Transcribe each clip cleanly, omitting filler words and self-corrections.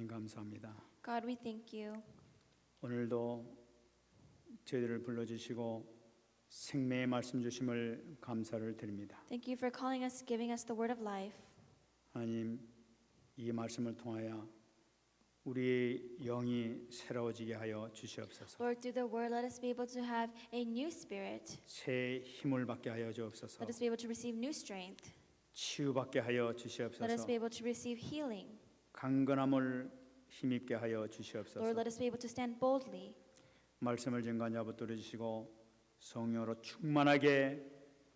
하나님 감사합니다. God, we thank you. 오늘도 저희들을 불러주시고 생명의 말씀 주심을 감사를 드립니다. Thank you for calling us, giving us the word of life. 하나님, 이 말씀을 통하여 우리의 영이 새로워지게 하여 주시옵소서. Lord, through the word, let us be able to have a new spirit. 새 힘을 받게 하여 주옵소서. Let us be able to receive new strength. 치유받게 하여 Let us 주시옵소서. be able to receive healing. 강건함을 힘입게 하여 Lord, 주시옵소서. let us be able to stand boldly. 말씀을 증거하여 붙들어 주시고 성령으로 충만하게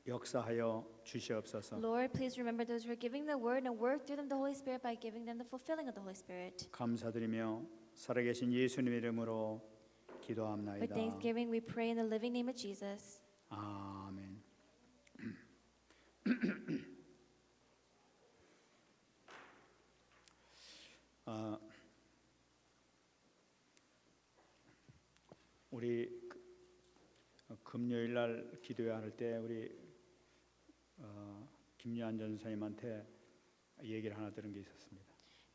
역사하여 주시옵소서. Lord, please remember those who are giving the word and work through them the Holy Spirit by giving them the fulfilling of the Holy Spirit. 감사드리며 살아계신 예수님 이름으로 With 기도합나이다. thanksgiving, we pray in the living name of Jesus. 아멘. 우리 금요일 날 기도회 할 때 우리 김여한 전사님한테 얘기를 하나 들은 게 있었습니다.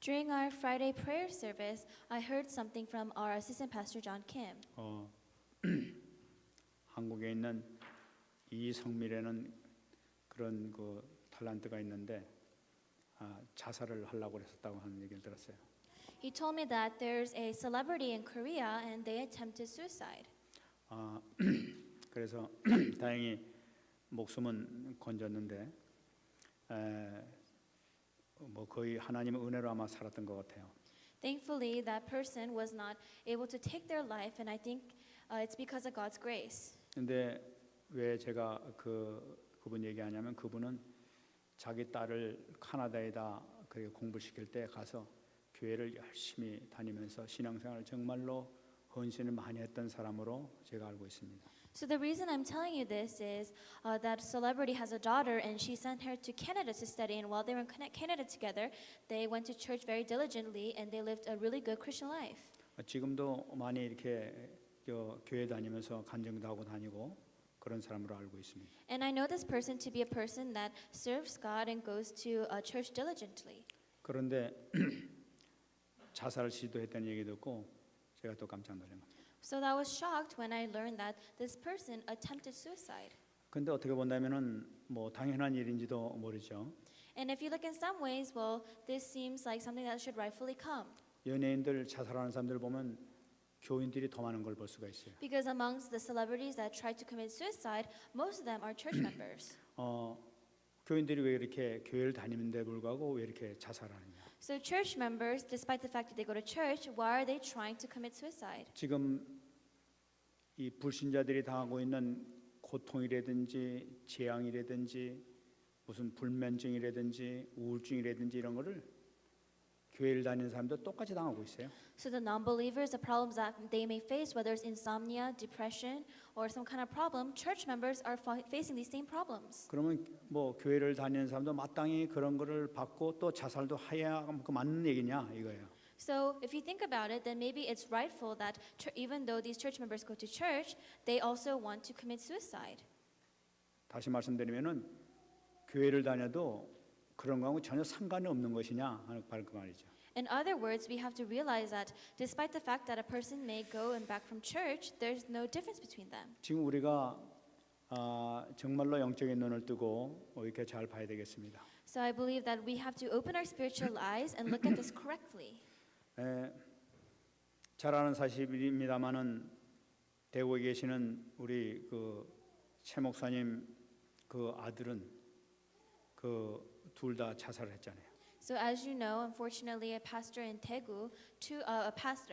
During our Friday prayer service, I heard something from our assistant pastor John Kim. 한국에 있는 이성밀에는 그런 그 탤런트가 있는데 자살을 하려고 했었다고 하는 얘기를 들었어요. He told me that there's a celebrity in Korea and they attempted suicide. 그래서 다행히 목숨은 건졌는데 뭐 거의 하나님의 은혜로 아마 살았던 것 같아요. Thankfully, that person was not able to take their life, and I think it's because of God's grace. 근데 왜 제가 그분 얘기하냐면 그분은 자기 딸을 카나다에다 공부시킬 때 가서 교회를 열심히 다니면서 신앙생활을 정말로 헌신을 많이 했던 사람으로 제가 알고 있습니다. So the reason I'm telling you this is that celebrity has a daughter, and she sent her to Canada to study. And while they were in Canada together, they went to church very diligently, and they lived a really good Christian life. 지금도 많이 이렇게 교회 다니면서 간증도 하고 다니고 그런 사람으로 알고 있습니다. And I know this person to be a person that serves God and goes to church diligently. 그런데 자살을 시도했다는 얘기 듣고 제가 또 깜짝 놀란 겁니다. So I was shocked when I learned that this person attempted suicide. 근데 어떻게 본다면은 뭐 당연한 일인지도 모르죠. And if you look in some ways, well, this seems like something that should rightfully come. 연예인들 자살하는 사람들 보면 교인들이 더 많은 걸 볼 수가 있어요. Because amongst the celebrities that try to commit suicide, most of them are church members. 교인들이 왜 이렇게 교회를 다니는데 불구하고 왜 이렇게 자살하느냐? So church members, despite the fact that they go to church, why are they trying to commit suicide? 지금 이 불신자들이 당하고 있는 고통이라든지 재앙이라든지 무슨 불면증이라든지 우울증이라든지 이런 거를 교회를 다니는 사람도 똑같이 당하고 있어요. So the non-believers, the problems that they may face, whether it's insomnia, depression, or some kind of problem, church members are facing these same problems. 그러면 뭐 교회를 다니는 사람도 마땅히 그런 거를 받고 또 자살도 해야 그 맞는 얘기냐 이거예요. So if you think about it, then maybe it's rightful that even though these church members go to church, they also want to commit suicide. 다시 말씀드리면은 교회를 다녀도 그런 거하고 전혀 상관이 없는 것이냐 하는 그 말이죠. In other words, we have to realize that despite the fact that a person may go and back from church, there's no difference between them. 지금 우리가 정말로 영적인 눈을 뜨고 이렇게 잘 봐야 되겠습니다. So I believe that we have to open our spiritual eyes and look at this correctly. 잘 아는 사실입니다만은 대구에 계시는 우리 최 목사님 그 아들은 둘 다 자살을 했잖아요. So as you know, unfortunately, a pastor in Daegu,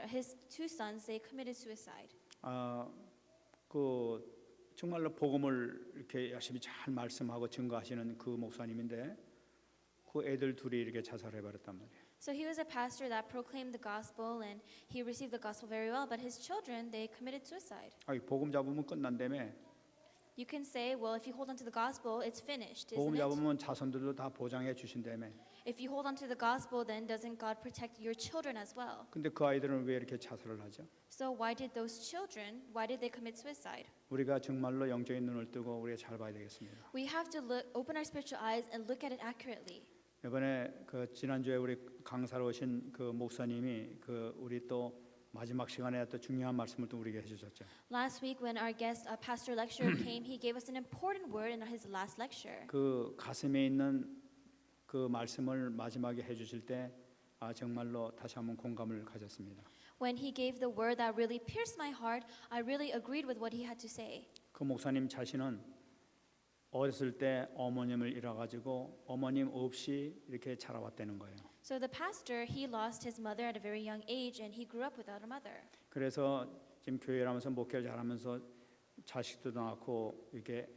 his two sons, they committed suicide. 정말로 복음을 이렇게 열심히 잘 말씀하고 증거하시는 그 목사님인데 그 애들 둘이 이렇게 자살해 버렸단 말이에요. So he was a pastor that proclaimed the gospel and he received the gospel very well, but his children, they committed suicide. 복음 잡으면 끝난다며. You can say, well, if you hold on to the gospel, it's finished, 복음 isn't it? 잡으면 자손들도 다 보장해 주신다며. If you hold on to the gospel, then doesn't God protect your children as well? 근데 그 아이들은 왜 이렇게 자살을 하죠? So why did those children, why did they commit suicide? 우리가 정말로 영적인 눈을 뜨고 우리가 잘 봐야 되겠습니다. We have to open our spiritual eyes and look at it accurately. 이번에 그 지난주에 우리 강사로 오신 그 목사님이 그 우리 또 마지막 시간에 또 중요한 말씀을 또 우리에게 해주셨죠. Last week, when our guest pastor lecturer came, he gave us an important word in his last lecture. 그 가슴에 있는 그 말씀을 마지막에 해주실 때 정말로 다시 한번 공감을 가졌습니다. When he gave the word that really pierced my heart, I really agreed with what he had to say. 그 목사님 자신은 어렸을 때 어머님을 잃어가지고 어머님 없이 이렇게 자라왔다는 거예요. So the pastor, he lost his mother at a very young age, and he grew up without a mother. 그래서 지금 교회를 하면서 목회를 잘하면서 자식도 낳고 이렇게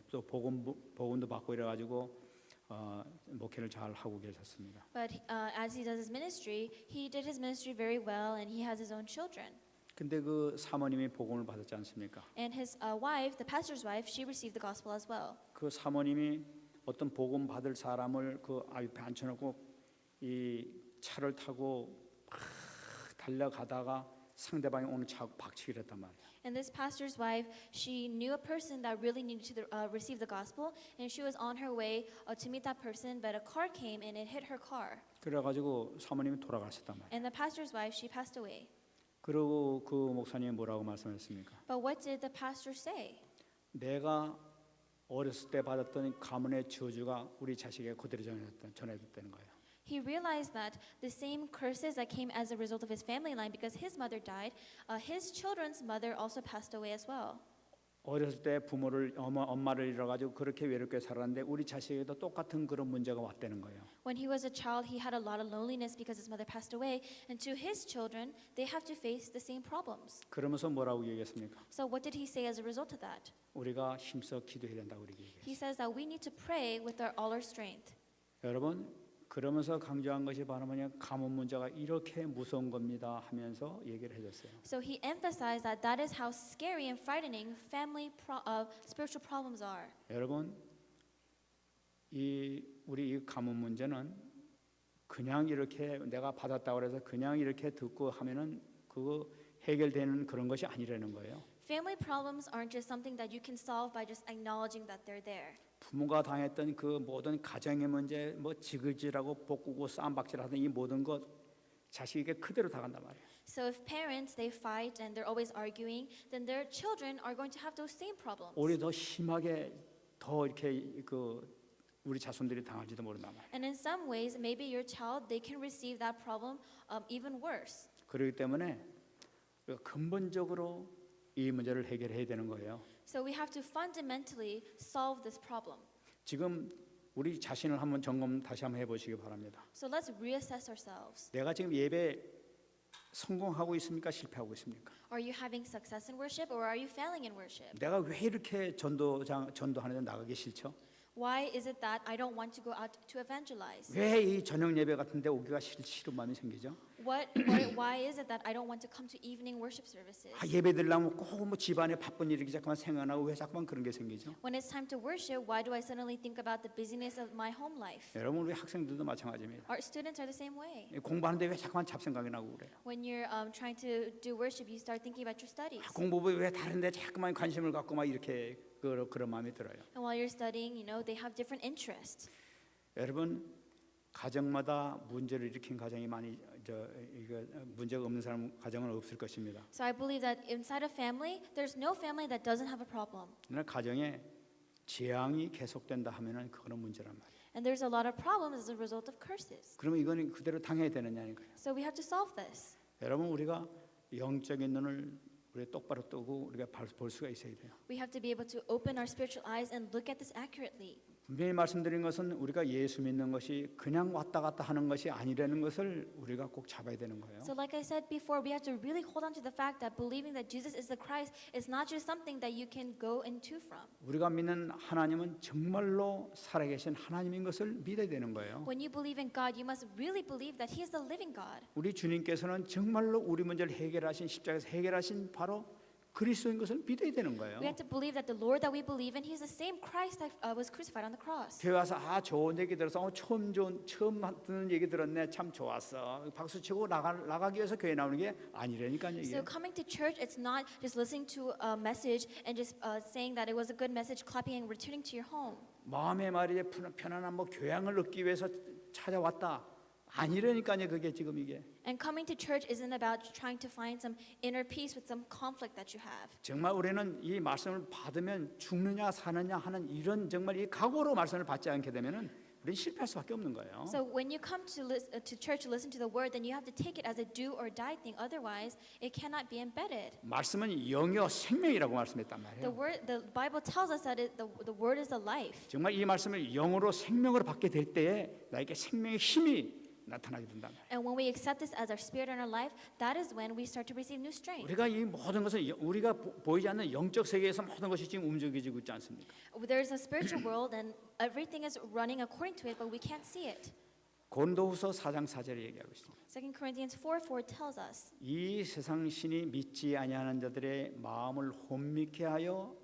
또 복음도 받고 이래가지고 목회를 잘 하고 계셨습니다. But as he does his ministry, he did his ministry very well, and he has his own children. 근데 그 사모님이 복음을 받았지 않습니까? And his wife, the pastor's wife, she received the gospel as well. 그 사모님이 어떤 복음 받을 사람을 그 앞에 앉혀놓고 이 차를 타고 막 달려가다가 상대방이 오는 차 박치기를 했단 말이에요. And this pastor's wife, she knew a person that really needed to receive the gospel, and she was on her way to meet that person, but a car came and it hit her car. 그래가지고 사모님이 돌아가셨단 말이에요. And the pastor's wife, she passed away. 그리고 그 목사님이 뭐라고 말씀했습니까? But what did the pastor say? 내가 어렸을 때 받았던 가문의 저주가 우리 자식에게 그대로 전해졌다는 거예요. He realized that the same curses that came as a result of his family line, because his mother died, his children's mother also passed away as well. 어렸을 때 부모를 엄마를 잃어가지고 그렇게 외롭게 살았는데 우리 자식에게도 똑같은 그런 문제가 왔다는 거예요. When he was a child, he had a lot of loneliness because his mother passed away, and to his children, they have to face the same problems. 그러면서 뭐라고 얘기했습니까? So what did he say as a result of that? 우리가 힘써 기도해야 된다고 우리에게 얘기했어요. He says that we need to pray with all our strength. 여러분 그러면서 강조한 것이 바로 뭐냐 가문 문제가 이렇게 무서운 겁니다 하면서 얘기를 해줬어요. So he emphasized that that is how scary and frightening spiritual problems are. 여러분 우리 이 가문 문제는 그냥 이렇게 내가 받았다고 해서 그냥 이렇게 듣고 하면은 그거 해결되는 그런 것이 아니라는 거예요. Family problems aren't just something that you can solve by just acknowledging that they're there. 부모가 당했던 그 모든 가정의 문제, 뭐 지글지라고 볶고 쌈박질하던 이 모든 것 자식에게 그대로 다간단 말이에요. So if parents they fight and they're always arguing, then their children are going to have those same problems. 오히려 더 심하게 더 이렇게 그 우리 자손들이 당할지도 모른단 말이에요. And in some ways, maybe your child they can receive that problem even worse. 그렇기 때문에 근본적으로 이 문제를 해결해야 되는 거예요. So we have to fundamentally solve this problem. 지금 우리 자신을 한번 점검 다시 한번 해보시기 바랍니다. So let's reassess ourselves. 내가 지금 예배 성공하고 있습니까? 실패하고 있습니까? Are you having success in worship or are you failing in worship? 내가 왜 이렇게 전도하는 데 나가기 싫죠? Why is it that I don't want to go out to evangelize? 왜 이 저녁 예배 같은데 오기가 싫은 마음이 생기죠? Why is it that I don't want to come to evening worship services? 예배 드리려면 꼭 뭐 집안에 바쁜 일이 자꾸만 생각나고 왜 자꾸만 그런 게 생기죠? When it's time to worship, why do I suddenly think about the busyness of my home life? 여러분 우리 학생들도 마찬가지입니다. Our students are the same way. 공부하는데 왜 자꾸만 잡생각이 나고 그래요? When you're trying to do worship, you start thinking about your studies. 공부에 왜 다른데 자꾸만 관심을 갖고 막 이렇게 그런 마음이 들어요. And while you're studying, they have different interests. 여러분 가정마다 문제를 일으킨 가정이 많이 이거 문제가 없는 사람 가정은 없을 것입니다. So I believe that inside a family, there's no family that doesn't have a problem. 그러나 가정에 재앙이 계속된다 하면은 그거는 문제란 말이에요. And there's a lot of problems as a result of curses. 그러면 이거는 그대로 당해야 되느냐는 거예요. So we have to solve this. 여러분 우리가 영적인 눈을 우리 똑바로 뜨고 우리가 볼 수가 있어야 돼요. We have to be able to open our spiritual eyes and look at this accurately. 분명히 말씀드린 것은 우리가 예수 믿는 것이 그냥 왔다 갔다 하는 것이 아니라는 것을 우리가 꼭 잡아야 되는 거예요. So like I said before, we have to really hold on to the fact that believing that Jesus is the Christ is not just something that you can go and to from. 우리가 믿는 하나님은 정말로 살아계신 하나님인 것을 믿어야 되는 거예요. When you believe in God, you must really believe that He is the living God. 우리 주님께서는 정말로 우리 문제를 해결하신 십자가에서 해결하신 바로 그리스도인 것을 믿어야 되는 거예요. We have to believe that the Lord that we believe in, He's the same Christ that was crucified on the cross. 교회 와서 좋은 얘기 들어서 처음 듣는 얘기 들었네 참 좋았어 박수 치고 나가기 위해서 교회 나오는 게 아니라니까요. So 이게. coming to church, it's not just listening to a message and just saying that it was a good message, clapping and returning to your home. 마음의 말이에 편안한 교양을 얻기 위해서 찾아왔다 아니라니까요. 그게 지금 이게 And coming to church isn't about trying to find some inner peace with some conflict that you have. 정말 우리는 이 말씀을 받으면 죽느냐 사느냐 하는 이런 정말 이 각오로 말씀을 받지 않게 되면은 우리는 실패할 수밖에 없는 거예요. So when you come to church to listen to the word, then you have to take it as a do or die thing. Otherwise, it cannot be embedded. 말씀은 영이요 생명이라고 말씀했단 말이에요. The Bible tells us that the word is the life. 정말 이 말씀을 영으로 생명으로 받게 될 때에 나에게 생명의 힘이 나타나게 된단 말이에요. And when we accept this as our spirit in our life, that is when we start to receive new strength. 우리가 이 모든 것은 우리가 보이지 않는 영적 세계에서 모든 것이 지금 움직여지고 있지 않습니까? There's a spiritual world and everything is running according to it, but we can't see it. 고린도후서 4장 4절에 얘기하고 있습니다. 2 Corinthians 4:4 tells us, 이 세상 신이 믿지 아니하는 자들의 마음을 혼미케 하여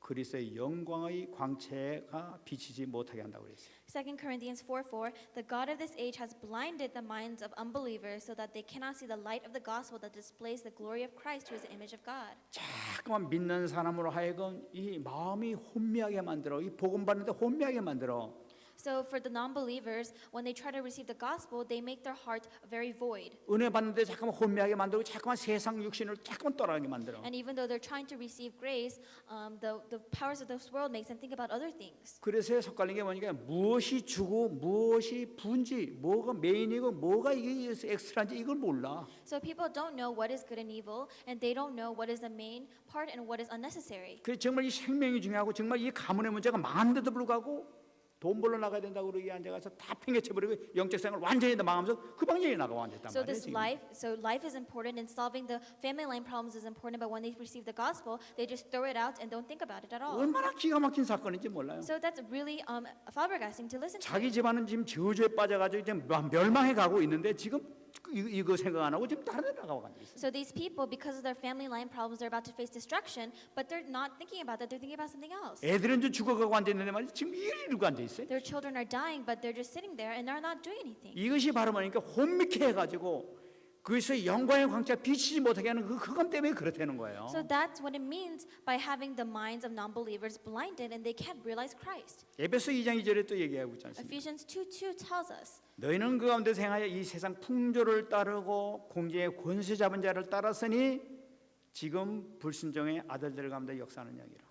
그리스도의 영광의 광채가 비치지 못하게 한다고 그랬어요. 2 Corinthians 4:4, the God of this age has blinded the minds of unbelievers so that they cannot see the light of the gospel that displays the glory of Christ, who is the image of God. 자꾸만 믿는 사람으로 하여금 이 마음이 혼미하게 만들어 이 복음 받는데 혼미하게 만들어. So for the non-believers, when they try to receive the gospel, they make their heart very void. 은혜 받는데 자꾸만 혼미하게 만들고 자꾸만 세상 육신을 자꾸만 떠나게 만들어. And even though they're trying to receive grace, the powers of this world makes them think about other things. 그래서 섞갈린 게 뭐니까 무엇이 주고 무엇이 분지 뭐가 메인이고 뭐가 이게 엑스트라인지 이걸 몰라. So people don't know what is good and evil, and they don't know what is the main part and what is unnecessary. 그래서 정말 이 생명이 중요하고 정말 이 가문의 문제가 많은데도 불구하고 돈 벌러 나가야 된다고 그러기 앉아가서 다 팽개쳐버리고 영적 생활 완전히 망하면서 그 방향에 나가고 앉았단 So 말이에요. this 지금. life is important, and solving the family line problems is important. But when they receive the gospel, they just throw it out and don't think about it at all. 얼마나 기가 막힌 사건인지 몰라요. So that's really flabbergasting to listen to. 자기 집안은 지금 저주에 빠져가지고 지금 멸망해 가고 있는데 지금 이거 생각 안 하고 지금 다른 데 나가고 앉아 있어요. So these people, because of their family line problems, they're about to face destruction, but they're not thinking about that. They're thinking about something else. 애들은 좀 죽어가고 앉아 있는데 말이지 지금 이러고 앉아 있어요. Their children are dying, but they're just sitting there and they're not doing anything. 이것이 바로 뭐니까 혼미케 해가지고 그래서 영광의 광채가 비치지 못하게 하는 그것 때문에 그렇다는 거예요. So that's what it means by having the minds of non-believers blinded and they can't realize Christ. 에베소 2장 2절에 또 얘기하고 있지 않습니까? Ephesians 2:2 tells us, 너희는 그 가운데서 행하여 이 세상 풍조를 따르고 공중의 권세 잡은 자를 따랐으니 지금 불순종의 아들들 가운데 역사하는 영이라.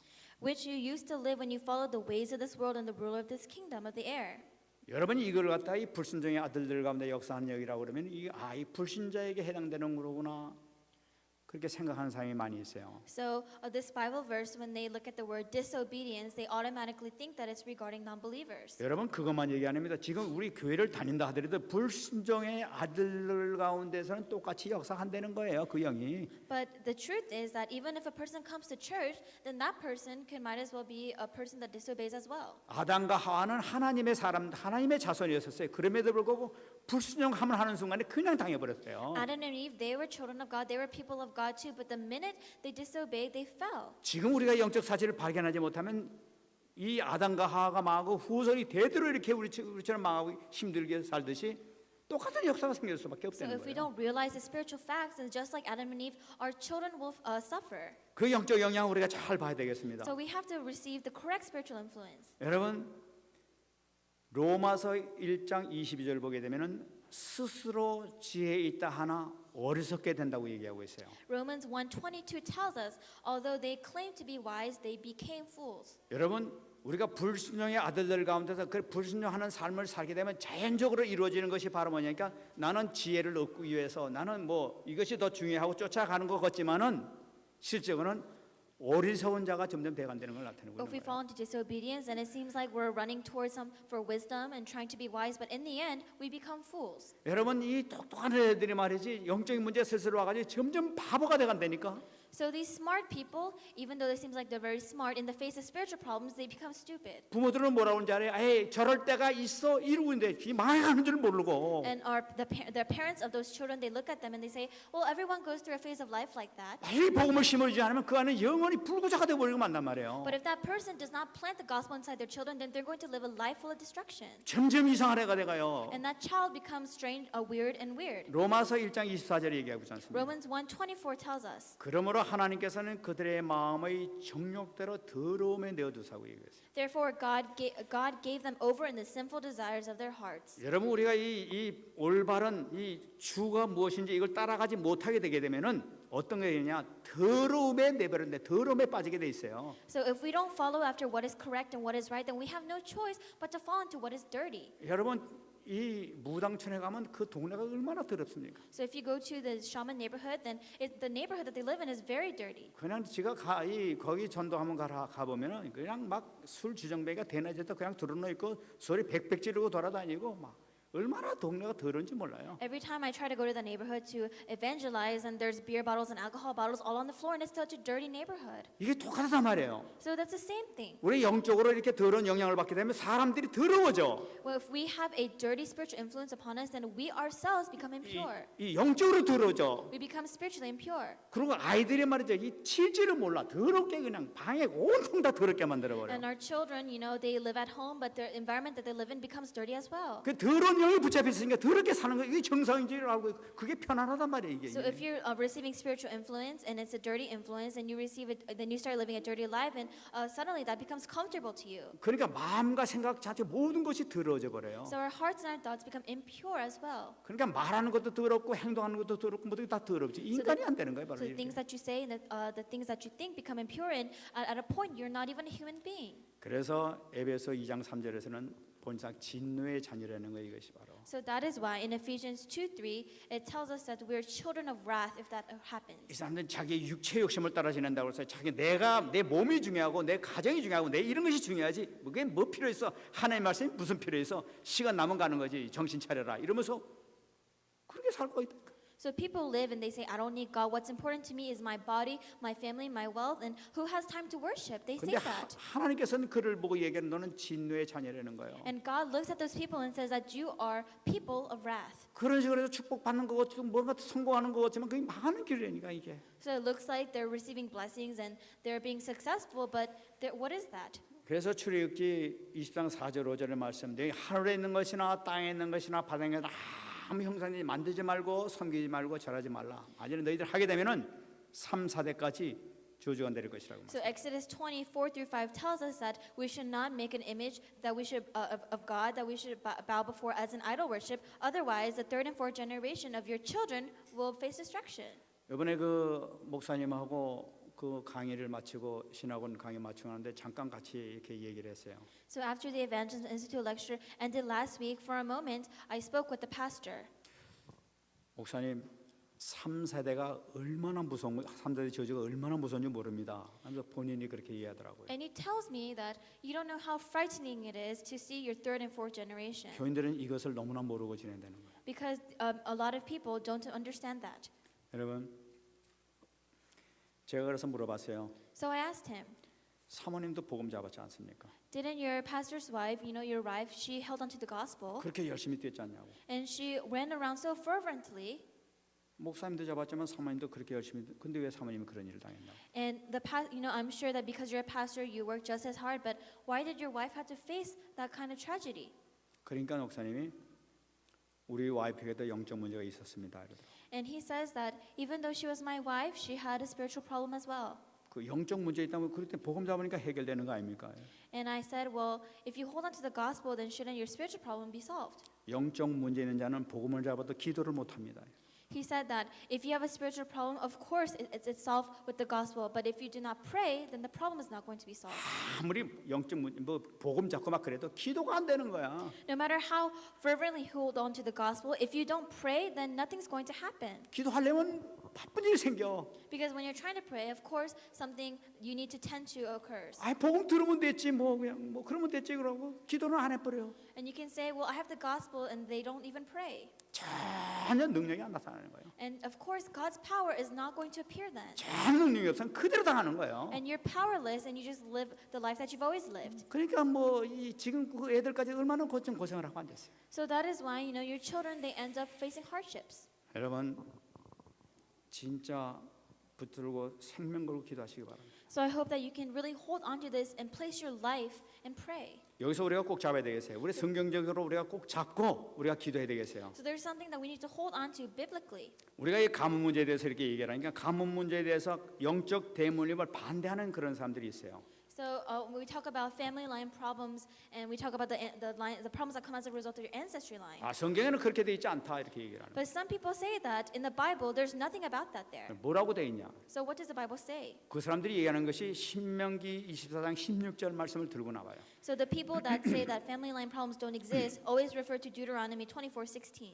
which you used to live when you followed the ways of this world and the ruler of this kingdom of the air. 여러분이 이걸 갖다 이 불순종의 아들들 가운데 역사하는 영이라고 그러면 이 불신자에게 해당되는 거구나 그렇게 생각하는 사람이 많이 있어요. So this Bible verse, when they look at the word disobedience, they automatically think that it's regarding non-believers. 여러분 그것만 얘기 안 합니다. 지금 우리 교회를 다닌다 하더라도 불순종의 아들들 가운데서는 똑같이 역사한다는 거예요. 그 영이. But the truth is that even if a person comes to church, then that person might as well be a person that disobeys as well. 아담과 하와는 하나님의 사람, 하나님의 자손이었었어요. 그럼에도 불구하고 불순종함을 하는 순간에 그냥 당해버렸어요. Adam and Eve, they were children of God, they were people of God too, but the minute they disobeyed, they fell. 지금 우리가 영적 사실을 발견하지 못하면 이 아담과 하와가 망하고 후손이 대대로 이렇게 우리처럼 망하고 힘들게 살듯이 똑같은 역사가 생길 수밖에 So 없다는 if we 거예요. don't realize the spiritual facts, then just like Adam and Eve, our children will suffer. 그 영적 영향을 우리가 잘 봐야 되겠습니다. So we have to receive the correct spiritual influence. 여러분 로마서 1장 22절 보게 되면은 스스로 지혜 있다 하나 어리석게 된다고 얘기하고 있어요. Romans 1:22 tells us, although they claimed to be wise, they became fools. 여러분 우리가 불순종의 아들들 가운데서 그 불순종하는 삶을 살게 되면 자연적으로 이루어지는 것이 바로 뭐냐니까 나는 지혜를 얻기 위해서 나는 뭐 이것이 더 중요하고 쫓아가는 것 같지만은 실적으로는 어리석은 자가 점점 배간되는 걸 나타내고 But if we 있는 fall 거예요. into disobedience, then it seems like we're running towards for wisdom and trying to be wise, but in the end, we become fools. 여러분 이 똑똑한 애들이 말이지 영적인 문제 스스로 와가지고 점점 바보가 돼간다니까. So these smart people, even though it seems like they're very smart, in the face of spiritual problems, they become stupid. 부모들은 뭐라고 하는지 알아요? 에이 저럴 때가 있어 이러고 있는데 이 망해가는 줄 모르고 And the parents of those children, they look at them and they say, well, everyone goes through a phase of life like that. 매일 복음을 심어주지 않으면 그 안에 영원히 불구자가 되어버리고 만단 말이에요. But if that person does not plant the gospel inside their children, then they're going to live a life full of destruction. 점점 이상한 애가 돼가요. And that child becomes strange, weird and weird. 로마서 1장 24절에 얘기하고 있지 않습니까? Romans 1:24 tells us. 그러므로 하나님께서는 그들의 마음의 정욕대로 더러움에 내어두사고 얘기했어요. Therefore, God gave them over in the sinful desires of their hearts. 여러분 우리가 이 올바른 이 주가 무엇인지 이걸 따라가지 못하게 되게 되면은 어떤 게 되냐? 더러움에 내버렸는데 더러움에 빠지게 돼 있어요. So if we don't follow after what is correct and what is right, then we have no choice but to fall into what is dirty. 여러분 이 무당촌에 가면 그 동네가 얼마나 더럽습니까? So if you go to the shaman neighborhood, then the neighborhood that they live in is very dirty. 그냥 지가 거기 전도하면 가보면은 그냥 막 술 주정뱅이가 대낮에도 그냥 들어놓 있고 소리 백백 지르고 돌아다니고 막 얼마나 동네가 더러운지 몰라요. Every time I try to go to the neighborhood to evangelize, and there's beer bottles and alcohol bottles all on the floor, and it's such a dirty neighborhood. 이게 똑같단 말이에요. So that's the same thing. 우리 영적으로 이렇게 더러운 영향을 받게 되면 사람들이 더러워져. Well, if we have a dirty spiritual influence upon us, then we ourselves become impure. 이 영적으로 더러워져. We become spiritually impure. 그리고 아이들이 말이죠. 이 칠지를 몰라. 더럽게 그냥 방에 온통 다 더럽게 만들어 버려. And our children, they live at home, but the environment that they live in becomes dirty as well. 그 더러운 영이 붙잡혀 있으니까 더럽게 사는 거 이게 정상인지를 알고 그게 편안하단 말이에요 이게. So if you're receiving spiritual influence and it's a dirty influence, and you receive it, then you start living a dirty life, and suddenly that becomes comfortable to you. 그러니까 마음과 생각 자체 모든 것이 더러워져 버려요. So our hearts and our thoughts become impure as well. 그러니까 말하는 것도 더럽고 행동하는 것도 더럽고 모든 게 다 더럽지. 인간이 안 되는 거예요 바로 So the 이렇게. things that you say and the things that you think become impure, and at a point you're not even a human being. 그래서 에베소 2장 3절에서는 본상 진노의 자녀라는 거 이것이 바로. So that is why in Ephesians 2:3 it tells us that we're children of wrath if that happens. 이 사람들은 자기 육체 욕심을 따라 지낸다고 해서 자기 내 몸이 중요하고 내 가정이 중요하고 내 이런 것이 중요하지. 그게 뭐 필요 있어? 하나님 말씀이 무슨 필요 있어? 시간 남은 가는 거지. 정신 차려라. 이러면서 그렇게 살고 있다. So people live and they say, I don't need God. What's important to me is my body, my family, my wealth, and who has time to worship? They say 근데 that. 하나님께서는 그를 보고 얘기하는 너는 진노의 자녀라는 거예요. And God looks at those people and says that you are people of wrath. 그런 식으로 해서 축복받는 것 같고 뭔가 성공하는 것 같지만 그게 망하는 길이라니까 이게. So it looks like they're receiving blessings and they're being successful, but what is that? 그래서 출애굽기 20장 4절 5절의 말씀인데 하늘에 있는 것이나 땅에 있는 것이나 바다에 있는 것이나 아무 형상이 만들지 말고 섬기지 말고 절하지 말라. 만약에 너희들 하게 되면은 3, 4대까지 저주가 내릴 것이라고. So Exodus 24:5 tells us that we should not make an image that we should of God that we should bow before as an idol worship. Otherwise, the third and fourth generation of your children will face destruction. 이번에 그 목사님하고 그 강의를 마치고 신학원 강의 마치고 하는데 잠깐 같이 이렇게 얘기를 했어요. So after the Evangelism Institute lecture ended last week, for a moment, I spoke with the pastor. 목사님 3세대가 얼마나 무서운 거, 3세대 저주가 얼마나 무서운지 모릅니다. 하면서 본인이 그렇게 이해하더라고요. And he tells me that you don't know how frightening it is to see your third and fourth generation. 교인들은 이것을 너무나 모르고 지낸다는 거예요. Because a lot of people don't understand that. 여러분, 제가 그래서 물어봤어요. So I asked him, 사모님도 복음 잡았지 않습니까? didn't your pastor's wife, your wife, she held onto the gospel 그렇게 열심히 뛰었지 않냐고. and she ran around so fervently. 목사님도 잡았지만 사모님도 그렇게 열심히. 근데 왜 사모님이 그런 일을 당했냐고. And I'm sure that because you're a pastor, you work just as hard. But why did your wife have to face that kind of tragedy? 그러니까 목사님이 우리 와이프에게도 영적 문제가 있었습니다. 이러더라고요. And he says that even though she was my wife, she had a spiritual problem as well. 그 영적 문제 있다면 그럴 때 복음 잡으니까 해결되는 거 아닙니까? And I said, well, if you hold on to the gospel, then shouldn't your spiritual problem be solved? 영적 문제 있는 자는 복음을 잡아도 기도를 못 합니다. He said that if you have a spiritual problem, of course it's solved with the gospel. But if you do not pray, then the problem is not going to be solved. 아무리 영적 뭐 복음 잡고 막 그래도 기도가 안 되는 거야. No matter how fervently you hold on to the gospel, if you don't pray, then nothing's going to happen. 기도하려면 바쁜 일이 생겨. Because when you're trying to pray, of course, something you need to tend to occurs. 아이 복음 들으면 됐지 뭐 그냥 뭐 그러면 됐지 그러고 기도는 안 해버려. And you can say, well, I have the gospel, and they don't even pray. 전혀 능력이 안 나타나는 거예요. And of course, God's power is not going to appear then. 전혀 능력이 없으면 그대로 당하는 거예요. And you're powerless, and you just live the life that you've always lived. 그러니까 뭐 이 지금 그 애들까지 얼마나 고생을 하고 앉았어요. So that is why, your children, they end up facing hardships. 여러분 진짜 붙들고 생명 걸고 기도하시기 바랍니다. So I hope that you can really hold on to this and place your life and pray. 여기서 우리가 꼭 잡아야 되겠어요. 우리 성경적으로 우리가 꼭 잡고 우리가 기도해야 되겠어요. So there's something that we need to hold on to biblically. 우리가 이 가문 문제에 대해서 이렇게 얘기하니까 가문 문제에 대해서 영적 대문립을 반대하는 그런 사람들이 있어요. So when we talk about family line problems and we talk about the problems that come as a result of your ancestry line. 아 성경에는 그렇게 돼 있지 않다 이렇게 얘기를 하는. But some people say that in the Bible there's nothing about that there. 뭐라고 돼 있냐? So what does the Bible say? 그 사람들이 얘기하는 것이 신명기 24장 16절 말씀을 들고 나와요. So the people that say that family line problems don't exist always refer to Deuteronomy 24:16.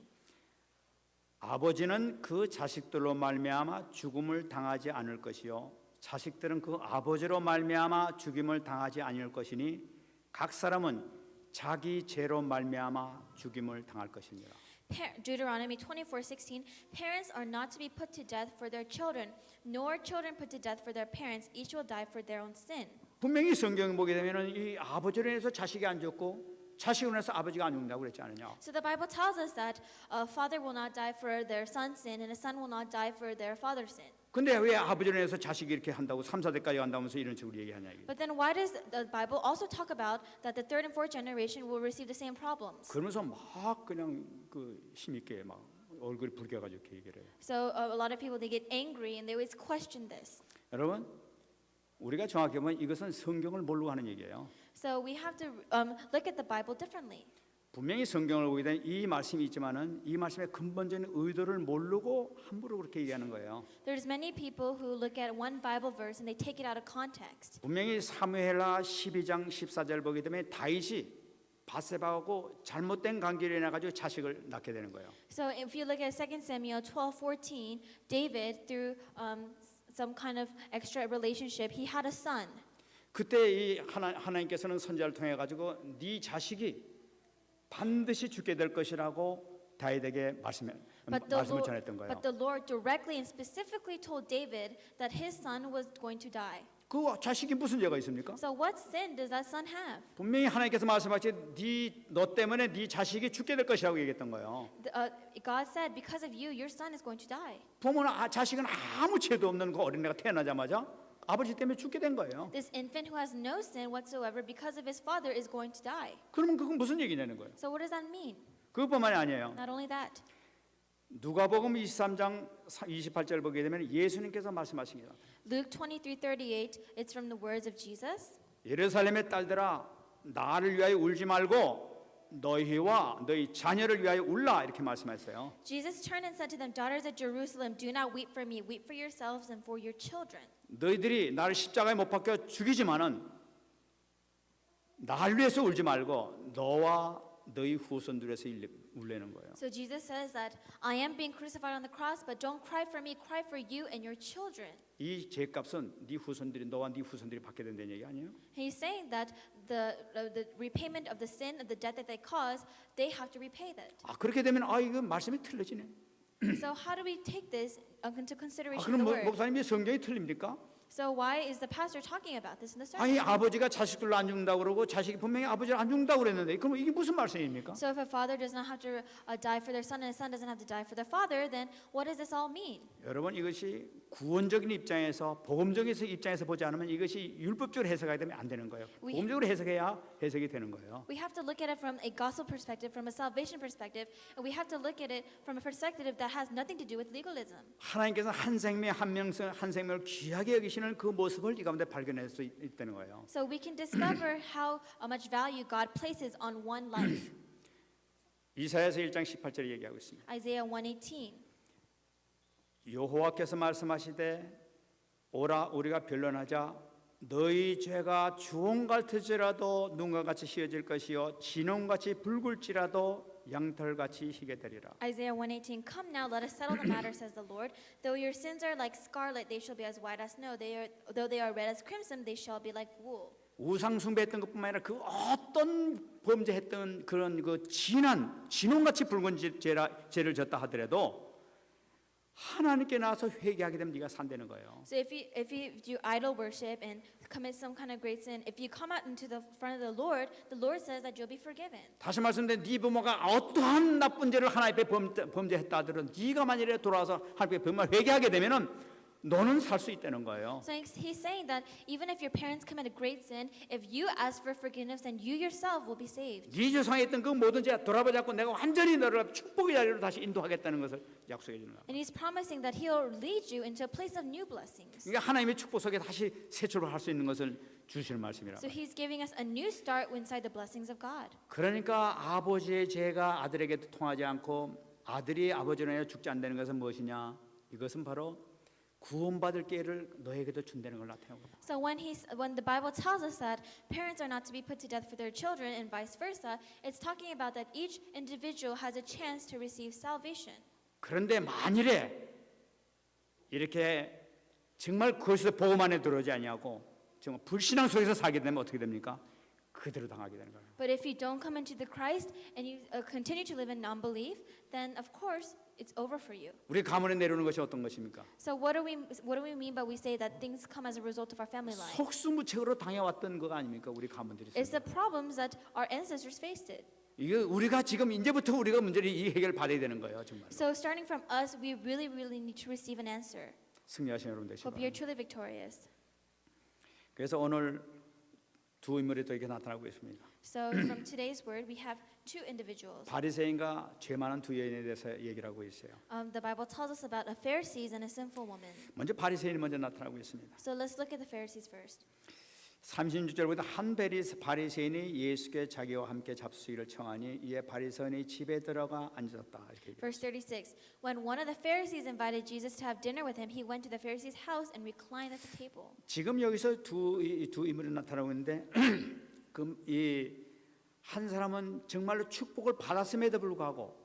아버지는 그 자식들로 말미암아 죽음을 당하지 않을 것이요 자식들은 그 아버지로 말미암아 죽임을 당하지 아니할 것이니 각 사람은 자기 죄로 말미암아 죽임을 당할 것이니라. Deuteronomy 24:16 Parents are not to be put to death for their children, nor children put to death for their parents. Each will die for their own sin. 분명히 성경 보게 되면은 이 아버지로 인해서 자식이 안 죽고 자식으로 인해서 아버지가 안 죽는다고 그랬지 않느냐? So the Bible tells us that a father will not die for their son's sin and a son will not die for their father's sin. 근데 왜 아버지로 인해서 자식이 이렇게 한다고 3, 4대까지 간다면서 이런 식으로 얘기하냐 이게. But then why does the Bible also talk about that the third and fourth generation will receive the same problems? 그러면서 막 그냥 그 힘있게 막 얼굴이 붉게가지고 이렇게 얘기를 해요. So a lot of people they get angry and they always question this. 여러분 우리가 정확히 보면 이것은 성경을 모르고 하는 얘기예요. So we have to look at the Bible differently. 분명히 성경을 보게 되면 이 말씀이 있지만은 이 말씀의 근본적인 의도를 모르고 함부로 그렇게 얘기하는 거예요. There's many people who look at one Bible verse and they take it out of context. 분명히 사무엘하 12장 14절 보게 되면 다윗이 바세바하고 잘못된 관계로 인해 가지고 자식을 낳게 되는 거예요. So if you look at 2 Samuel 12:14, David through some kind of extra relationship, he had a son. 그때 이 하나님께서는 선지자를 통해 가지고 네 자식이 반드시 죽게 될 것이라고 다윗에게 말씀을 전했던 거예요. But the Lord directly and specifically told David that his son was going to die. 그 자식이 무슨 죄가 있습니까? So what sin does that son have? 분명히 하나님께서 말씀하신 너 때문에 네 자식이 죽게 될 것이라고 얘기했던 거예요. God said, because of you, your son is going to die. 부모는 자식은 아무 죄도 없는 그 어린애가 태어나자마자 아버지 때문에 죽게 된 거예요. This infant who has no sin whatsoever because of his father is going to die. 그러면 그건 무슨 얘기냐는 거예요. So what does that mean? 그것뿐만이 아니에요. Not only that. 누가복음 23장 28절 보게 되면 예수님께서 말씀하십니다. Luke 23:38, it's from the words of Jesus. 예루살렘의 딸들아 나를 위하여 울지 말고 너희와 너희 자녀를 위하여 울라 이렇게 말씀하셨어요. Jesus turned and said to them, daughters of Jerusalem, do not weep for me, weep for yourselves and for your children. 너희들이 나를 십자가에 못 박혀 죽이지만은 나를 위해서 울지 말고 너와 너희 후손들을 위해서 울래는 거예요. So Jesus says that I am being crucified on the cross, but don't cry for me, cry for you and your children. 이 죄값은 네 후손들이 너와 네 후손들이 받게 된다는 얘기 아니에요? He's saying that the repayment of the sin, of the debt that they cause, they have to repay that. 그렇게 되면 이거 말씀이 틀려지네. So how do we take this into consideration 그럼 the word? 목사님이 성경이 틀립니까? So why is the pastor talking about this in the sermon? 아니 아버지가 자식들로 안 죽는다고 그러고 자식이 분명히 아버지를 안 죽는다고 그랬는데 그럼 이게 무슨 말씀입니까? So if a father does not have to die for their son and a son doesn't have to die for their father, then what does this all mean? 여러분 이것이 구원적인 입장에서 복음적인 입장에서 보지 않으면 이것이 율법적으로 해석하게 되면 안 되는 거예요. 복음적으로 해석해야 해석이 되는 거예요. We have to look at it from a gospel perspective, from a salvation perspective, and we have to look at it from a perspective that has nothing to do with legalism. 하나님께서 한 생명 한 생명을 귀하게 여기시는 그 모습을 이 가운데 발견할 수 있다는 거예요. So we can discover how much value God places on one life. 이사야서 1장 18절에 얘기하고 있습니다. Isaiah 1:18. 여호와께서 말씀하시되 오라 우리가 변론하자 너희 죄가 주홍 같을지라도 눈과 같이 휘어질 것이요 진홍같이 붉을지라도 양털같이 희게 되리라. Isaiah 1:18, Come now, let us settle the matter, says the Lord. Though your sins are like scarlet, they shall be as white as snow. Though they are red as crimson, they shall be like wool. 우상 숭배했던 것뿐만 아니라 그 어떤 범죄했던 그런 그 진홍같이 붉은 죄를 졌다 하더라도 하나님께 나와서 회개하게 되면 네가 산다는 거예요. So if you do idol worship and commit some kind of great sin, if you come out into the front of the Lord says that you'll be forgiven. 다시 말씀드리면 네 부모가 어떠한 나쁜 죄를 하나님 앞에 범죄했다 하더라도 네가 만일에 돌아와서 하나님 앞에 범죄를 회개하게 되면은 너는 살 수 있다는 거예요. So he's saying that even if your parents commit a great sin, if you ask for forgiveness, then you yourself will be saved. 네 조상이 했던 그 모든 죄 돌아보지 않고 내가 완전히 너를 축복의 자리로 다시 인도하겠다는 것을 약속해 주는 거예요. And he's promising that he'll lead you into a place of new blessings. 그러니까 하나님의 축복 속에 다시 새 출발할 수 있는 것을 주시는 말씀이라고. So he's giving us a new start inside the blessings of God. 그러니까 아버지의 죄가 아들에게도 통하지 않고 아들이 아버지로 인하여 죽지 않는 것은 무엇이냐? 이것은 바로 구원받을 기회를 너에게도 준다는 걸 나타내고. So when the Bible tells us that parents are not to be put to death for their children and vice versa, it's talking about that each individual has a chance to receive salvation. 그런데 만일에 이렇게 정말 그것에서 복음 안에 들어오지 아니하고 정말 불신앙 속에서 살게 되면 어떻게 됩니까? 그대로 당하게 되는 거예요. But if you don't come into the Christ and you continue to live in unbelief, then of course it's over for you. 우리 가문에 내려오는 것이 어떤 것입니까? So what do we mean by we say that things come as a result of our family line? 속수무책으로 당해왔던 거 아닙니까? 우리 가문들이. It's the problems that our ancestors faced it. 이게 우리가 지금 이제부터 우리가 문제를 이 해결 받아야 되는 거예요, 정말. So starting from us, we really need to receive an answer. 승리하시는 여러분 되시기 Hope you're 바랍니다. truly victorious. 그래서 오늘 두 인물이 또 이렇게 나타나고 있습니다. So from today's word, we have two individuals. 바리새인과 죄 많은 두 여인에 대해서 얘기를 하고 있어요. The Bible tells us about a Pharisees and a sinful woman. 먼저 바리새인이 먼저 나타나고 있습니다. So let's look at the Pharisees first. 36절부터 한 바리새인이 예수께 자기와 함께 잡수기를 청하니 이에 바리새인이 집에 들어가 앉았다. 이렇게 얘기해요. Verse 36. When one of the Pharisees invited Jesus to have dinner with him, he went to the Pharisee's house and reclined at the table. 지금 여기서 두 인물이 나타나고 있는데 이 한 사람은 정말로 축복을 받았음에도 불구하고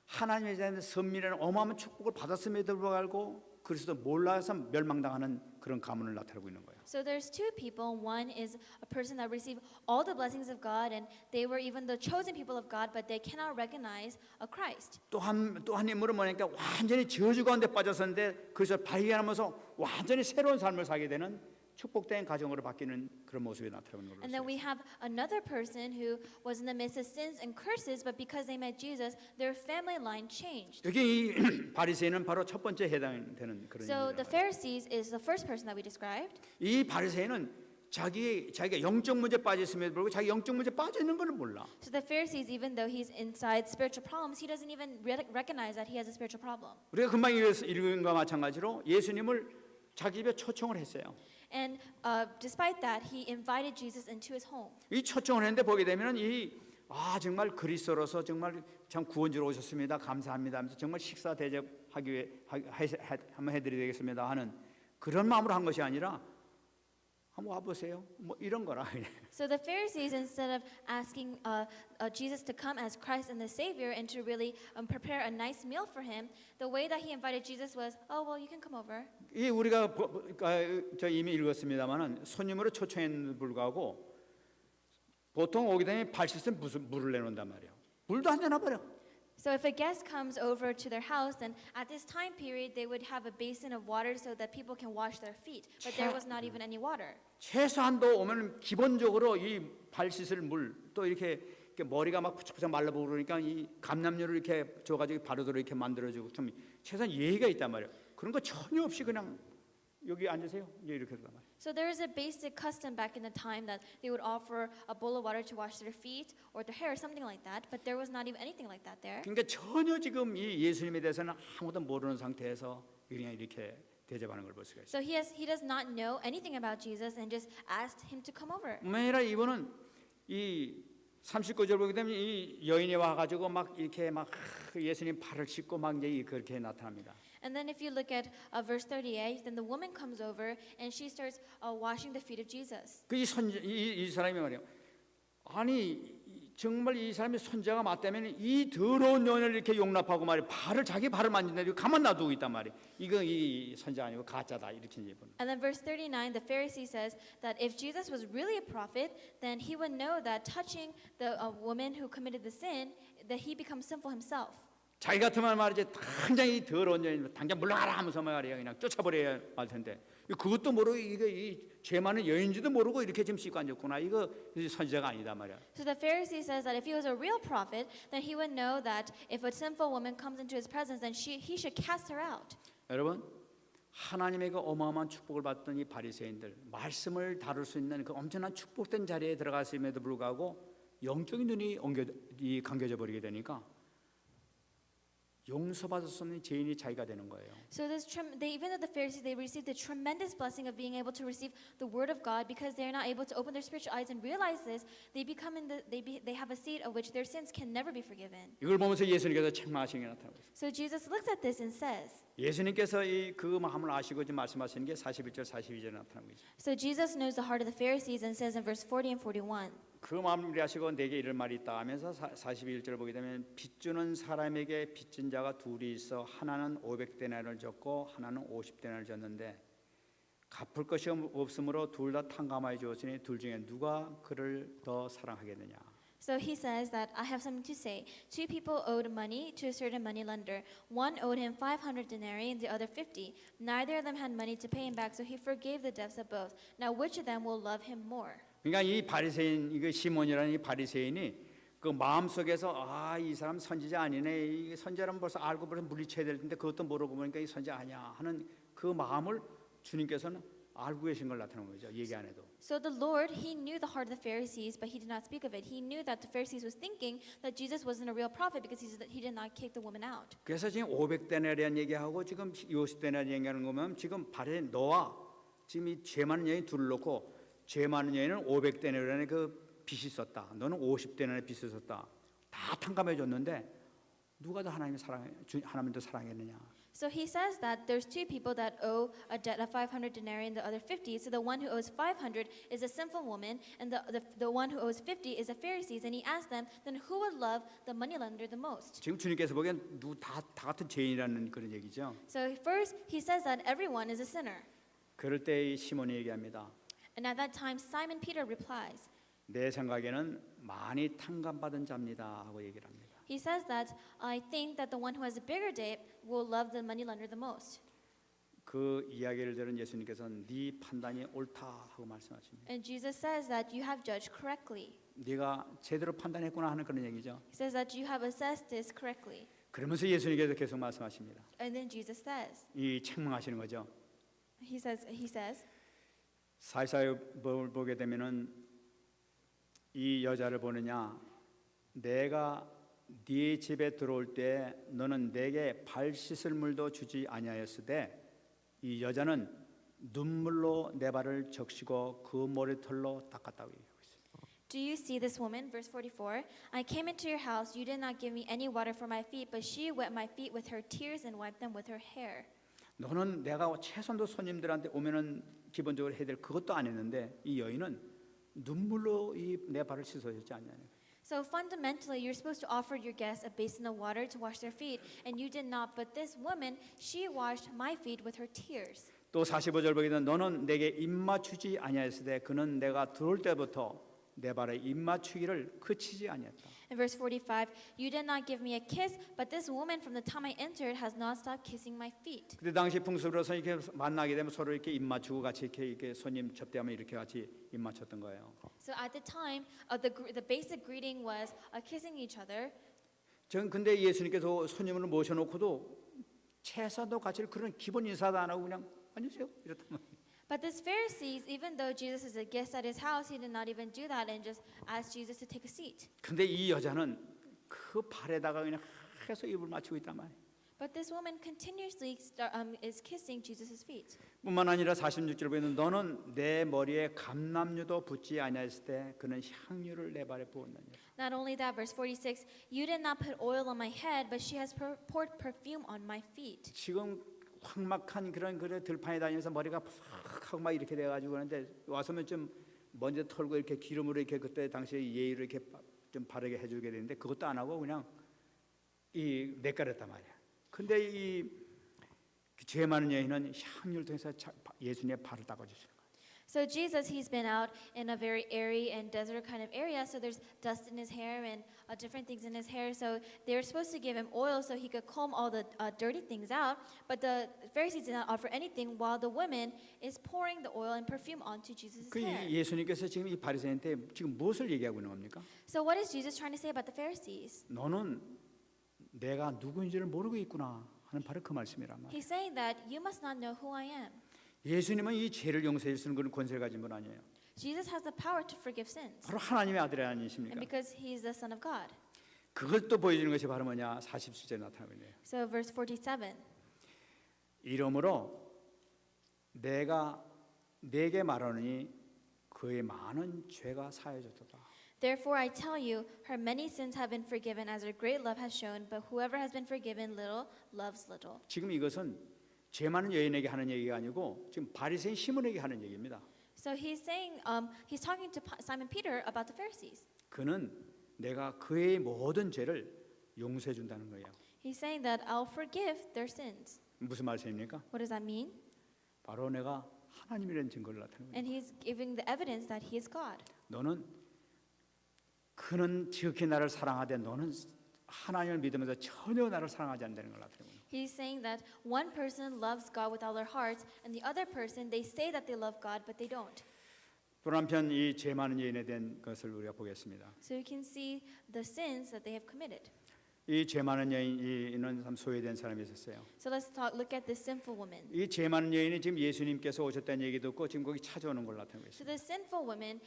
하나님에 대한 선민이라는 어마어마한 축복을 받았음에도 불구하고 그리스도 몰라서 멸망당하는 그런 가문을 나타내고 있는 거예요. So there's two people. One is a person that received all the blessings of God, and they were even the chosen people of God, but they cannot recognize a Christ. 또 한 인물은 뭐냐니까 완전히 저주 가운데 빠졌었는데 그래서 발견하면서 완전히 새로운 삶을 살게 되는 축복된 가정으로 바뀌는 그런 모습이 나타나는 걸로 And then 보여요. we have another person who was in the midst of sins and curses, but because they met Jesus, their family line changed. 여기 이 바리새인은 바로 첫 번째 해당되는 그런 So the 인물이에요. Pharisees is the first person that we described. 이 바리새인은 자기가 영적 문제 빠져 있음에도 불구하고 자기 영적 문제 빠져 있는 걸 몰라. So the Pharisees, even though he's inside spiritual problems, he doesn't even recognize that he has a spiritual problem. 우리가 금방 읽은 것과 마찬가지로 예수님을 자기 집에 초청을 했어요. And despite that, he invited Jesus into his home. 이 초청을 했는데 보게 되면은 정말 그리스도로서 정말 참 구원주로 오셨습니다. 감사합니다 하면서 정말 식사 대접하기 위해 한번 해드려야 되겠습니다 하는 그런 마음으로 한 것이 아니라 한번 와보세요. 뭐 이런 거라. So the Pharisees, instead of asking Jesus to come as Christ and the Savior and to really prepare a nice meal for him, the way that he invited Jesus was, oh, well, you can come over. 이 우리가 저 이미 읽었습니다만은 손님으로 초청했는데 불구하고 보통 오게 되면 발 씻은 물을 내놓는단 말이에요. 물도 안 내놔버려. So if a guest comes over to their house, then at this time period, they would have a basin of water so that people can wash their feet. But there was not even any water. 최소한도 오면 기본적으로 이 발 씻을 물 또 이렇게 머리가 막 푸석푸석 말라보고 그러니까 이 감람류를 이렇게 줘가지고 바르도록 이렇게 만들어주고 좀 최소한 예의가 있단 말이에요. 그런 거 전혀 없이 그냥 여기 앉으세요. 이렇게 하단 말이에요. So there is a basic custom back in the time that they would offer a bowl of water to wash their feet or their hair, something like that. But there was not even anything like that there. 그러니까 전혀 지금 이 예수님에 대해서는 아무도 모르는 상태에서 그냥 이렇게 대접하는 걸 볼 수가 있어요. So he does not know anything about Jesus and just asked him to come over. 아니라 이분은 이 39절 보게 되면 이 여인이 와가지고 막 이렇게 막 예수님 발을 씻고 막 이제 그렇게 나타납니다. And then if you look at verse 38, then the woman comes over and she starts washing the feet of Jesus. 이 사람이 말이에요. 아니 정말 이 사람이 선지자가 맞다면 이 더러운 여인을 이렇게 용납하고 말이야 자기 발을 만진다 가만 놔두고 있단 말이야. 이거 이 선지자 아니고 가짜다 이렇게 얘기해보는. And then verse 39, the Pharisee says that if Jesus was really a prophet, then he would know that touching the woman who committed the sin, that he becomes sinful himself. 자기 같으면 말이지 당장 이 더러운 여인 당장 물러가라 하면서 말이야 그냥 쫓아버려야 할 텐데 그것도 모르고 이거 이 죄 많은 여인지도 모르고 이렇게 지금 씻고 앉았구나. 이거 선지자가 아니다 말이야. So the Pharisee says that if he was a real prophet, then he would know that if a sinful woman comes into his presence, then he should cast her out. 여러분 하나님의 그 어마어마한 축복을 받던 이 바리새인들 말씀을 다룰 수 있는 그 엄청난 축복된 자리에 들어갔음에도 불구하고 영적인 눈이 감겨져 버리게 되니까 용서받을 수 없는 죄인이 자기가 되는 거예요. So even though the Pharisees, they received the tremendous blessing of being able to receive the word of God, because they're not able to open their spiritual eyes and realize this, they have a seat of which their sins can never be forgiven. 이걸 보면서 예수님께서 책망하시는 게 나타나고 있어요. So Jesus looks at this and says, 예수님께서 그 마음을 아시고 지금 말씀하시는 게 41절 42절에 나타나고 있어요. so Jesus knows the heart of the Pharisees and says in verse 40 and 41. 그 마음을 하시고 내게 이럴 말이 있다 하면서 41절 보게 되면 빚주는 사람에게 빚진 자가 둘이 있어 하나는 500데나리를 줬고 하나는 50데나리를 줬는데 갚을 것이 없으므로 둘 다 탕감하여 주었으니 둘 중에 누가 그를 더 사랑하겠느냐. So he says that I have something to say. Two people owed money to a certain money lender. One owed him 500 denarii and the other 50. Neither of them had money to pay him back, so he forgave the debts of both. Now which of them will love him more? 그러니까 이 바리새인 이거 시몬이라는 이 바리새인이 그 마음 속에서 이 사람 선지자 아니네. 이 선지자라면 벌써 알고 벌써 물리쳐야 될 텐데 그것도 모르고 보니까 이 선지자 아니야 하는 그 마음을 주님께서는 알고 계신 걸 나타내는 거죠. 얘기 안 해도. So the Lord, he knew the heart of the Pharisees, but he did not speak of it. He knew that the Pharisees was thinking that Jesus wasn't a real prophet because he did not kick the woman out. 그래서 지금 500데나리안 얘기하고 지금 50데나리 얘기하는 거면 지금 바리새인 너와 지금 이 죄 많은 여인 둘을 놓고 죄 많은 여인은 500데나리안의 그 빚이 있었다. 너는 50데나리안의 빚이 있었다. 다 탕감해 줬는데 누가 더 하나님을 더 사랑했느냐? So he says that there's two people that owe a debt of 500 denarii and the other 50. So the one who owes 500 is a sinful woman, and the one who owes 50 is a Pharisee. And he asked them, then who would love the moneylender the most? 지금 주님께서 보기엔 다 같은 죄인이라는 그런 얘기죠. So first he says that everyone is a sinner. 그럴 때 시몬이 얘기합니다. And at that time Simon Peter replies. 내 생각에는 많이 탕감받은 자입니다 하고 얘기를 합니다. He says that I think that the one who has a bigger debt will love the moneylender the most. 그 이야기를 들은 예수님께서는 네 판단이 옳다 하고 말씀하십니다. And Jesus says that you have judged correctly. 네가 제대로 판단했구나 하는 그런 얘기죠. He says that you have assessed this correctly. 그러면서 예수님께서 계속 말씀하십니다. And then Jesus says, 이 책망하시는 거죠. he says, 사이사이 보게 되면은 이 여자를 보느냐 내가 네 집에 들어올 때 너는 내게 발 씻을 물도 주지 아니하였으되 이 여자는 눈물로 내 발을 적시고 그 머리털로 닦았다고 얘기하고 있어요. Do you see this woman? Verse 44. I came into your house. You did not give me any water for my feet, but she wet my feet with her tears and wiped them with her hair. 너는 내가 최선도 손님들한테 오면은 기본적으로 해야 될 그것도 안 했는데 이 여인은 눈물로 이 내 발을 씻어줬지 않냐는. So fundamentally, you're supposed to offer your guests a basin of water to wash their feet, and you did not. But this woman, she washed my feet with her tears. 또 45절 보게 되면 너는 내게 입맞추지 아니하였으되 그는 내가 들어올 때부터 내 발에 입맞추기를 그치지 아니했다. In verse 45, you did not give me a kiss, but this woman from the time I entered has not stopped kissing my feet. 그때 당시 풍습으로서 이렇게 만나게 되면 서로 이렇게 입맞추고 같이 이렇게 손님 접대하면 이렇게 같이 입맞췄던 거예요. So at the time, the basic greeting was kissing each other. 전 근데 예수님께서 손님을 모셔놓고도 최소한도 같이 그런 기본 인사도 안 하고 그냥 안녕하세요 이랬단 말이에요. But this Pharisees, even though Jesus is a guest at his house, he did not even do that and just asked Jesus to take a seat. 근데 이 여자는 그 발에다가 그냥 계속 입을 맞추고 있단 말이에요. But this woman continuously is kissing Jesus' feet. 뿐만 아니라 46절 보면 너는 내 머리에 감람유도 붓지 아니하였을 때 그는 향유를 내 발에 부었느니라. Not only that, verse 46, you did not put oil on my head, but she has poured perfume on my feet. 지금 황막한 그런 들판에 다니면서 머리가 팍 막 이렇게 돼가지고 그런데 와서면 좀 먼저 털고 이렇게 기름으로 이렇게 그때 당시에 예의로 이렇게 좀 바르게 해주게 되는데 그것도 안 하고 그냥 이 내까랬단 말이야. 근데 이 죄 많은 여인은 향유를 통해서 예수님의 발을 닦아주시는 거예요. So Jesus, he's been out in a very airy and desert kind of area. So there's dust in his hair and different things in his hair. So they were supposed to give him oil so he could comb all the dirty things out. But the Pharisees did not offer anything, while the woman is pouring the oil and perfume onto Jesus' 그 hair. 예수님께서 지금 이 바리새인한테 지금 무엇을 얘기하고 있는 겁니까? So what is Jesus trying to say about the Pharisees? 너는 내가 누구인지를 모르고 있구나 하는 바로 그 말씀이란 말이에요. He's saying that you must not know who I am. 예수님은 이 죄를 용서해 주시는 그런 권세를 가진 분 아니에요. Jesus has the power to forgive sins. 바로 하나님의 아들이 아니십니까? And because he is the Son of God. 그걸 또 보여주는 것이 바로 뭐냐? 47절에 나타나고 있네요. So verse 47. 이러므로 내가 네게 말하노니 그의 많은 죄가 사해졌도다. Therefore I tell you, her many sins have been forgiven as her great love has shown, but whoever has been forgiven little loves little. 지금 이것은 죄 많은 여인에게 하는 얘기가 아니고 지금 바리새인 시몬에게 하는 얘기입니다. So he's saying, he's talking to Simon Peter about the Pharisees. 그는 내가 그의 모든 죄를 용서해 준다는 거예요. He's saying that I'll forgive their sins. 무슨 말씀입니까? What does that mean? 바로 내가 하나님이라는 증거를 나타내는 거예요. And he's giving the evidence that he is God. 너는 그는 지극히 나를 사랑하되 너는 하나님을 믿으면서 전혀 나를 사랑하지 않는다는 걸 나타내는 거예요. He's saying that one person loves God with all their hearts, and the other person, they say that they love God, but they don't. 또 한편 이 죄 많은 여인에 대한 것을 우리가 보겠습니다. So you can see the sins that they have committed. 이 죄 많은 여인은 참 소외된 사람이 있었어요. So let's look at this sinful woman. 이 죄 많은 여인이 지금 예수님께서 오셨다는 얘기 듣고 지금 거기 찾아오는 걸 나타내고 So 있어요. the sinful woman,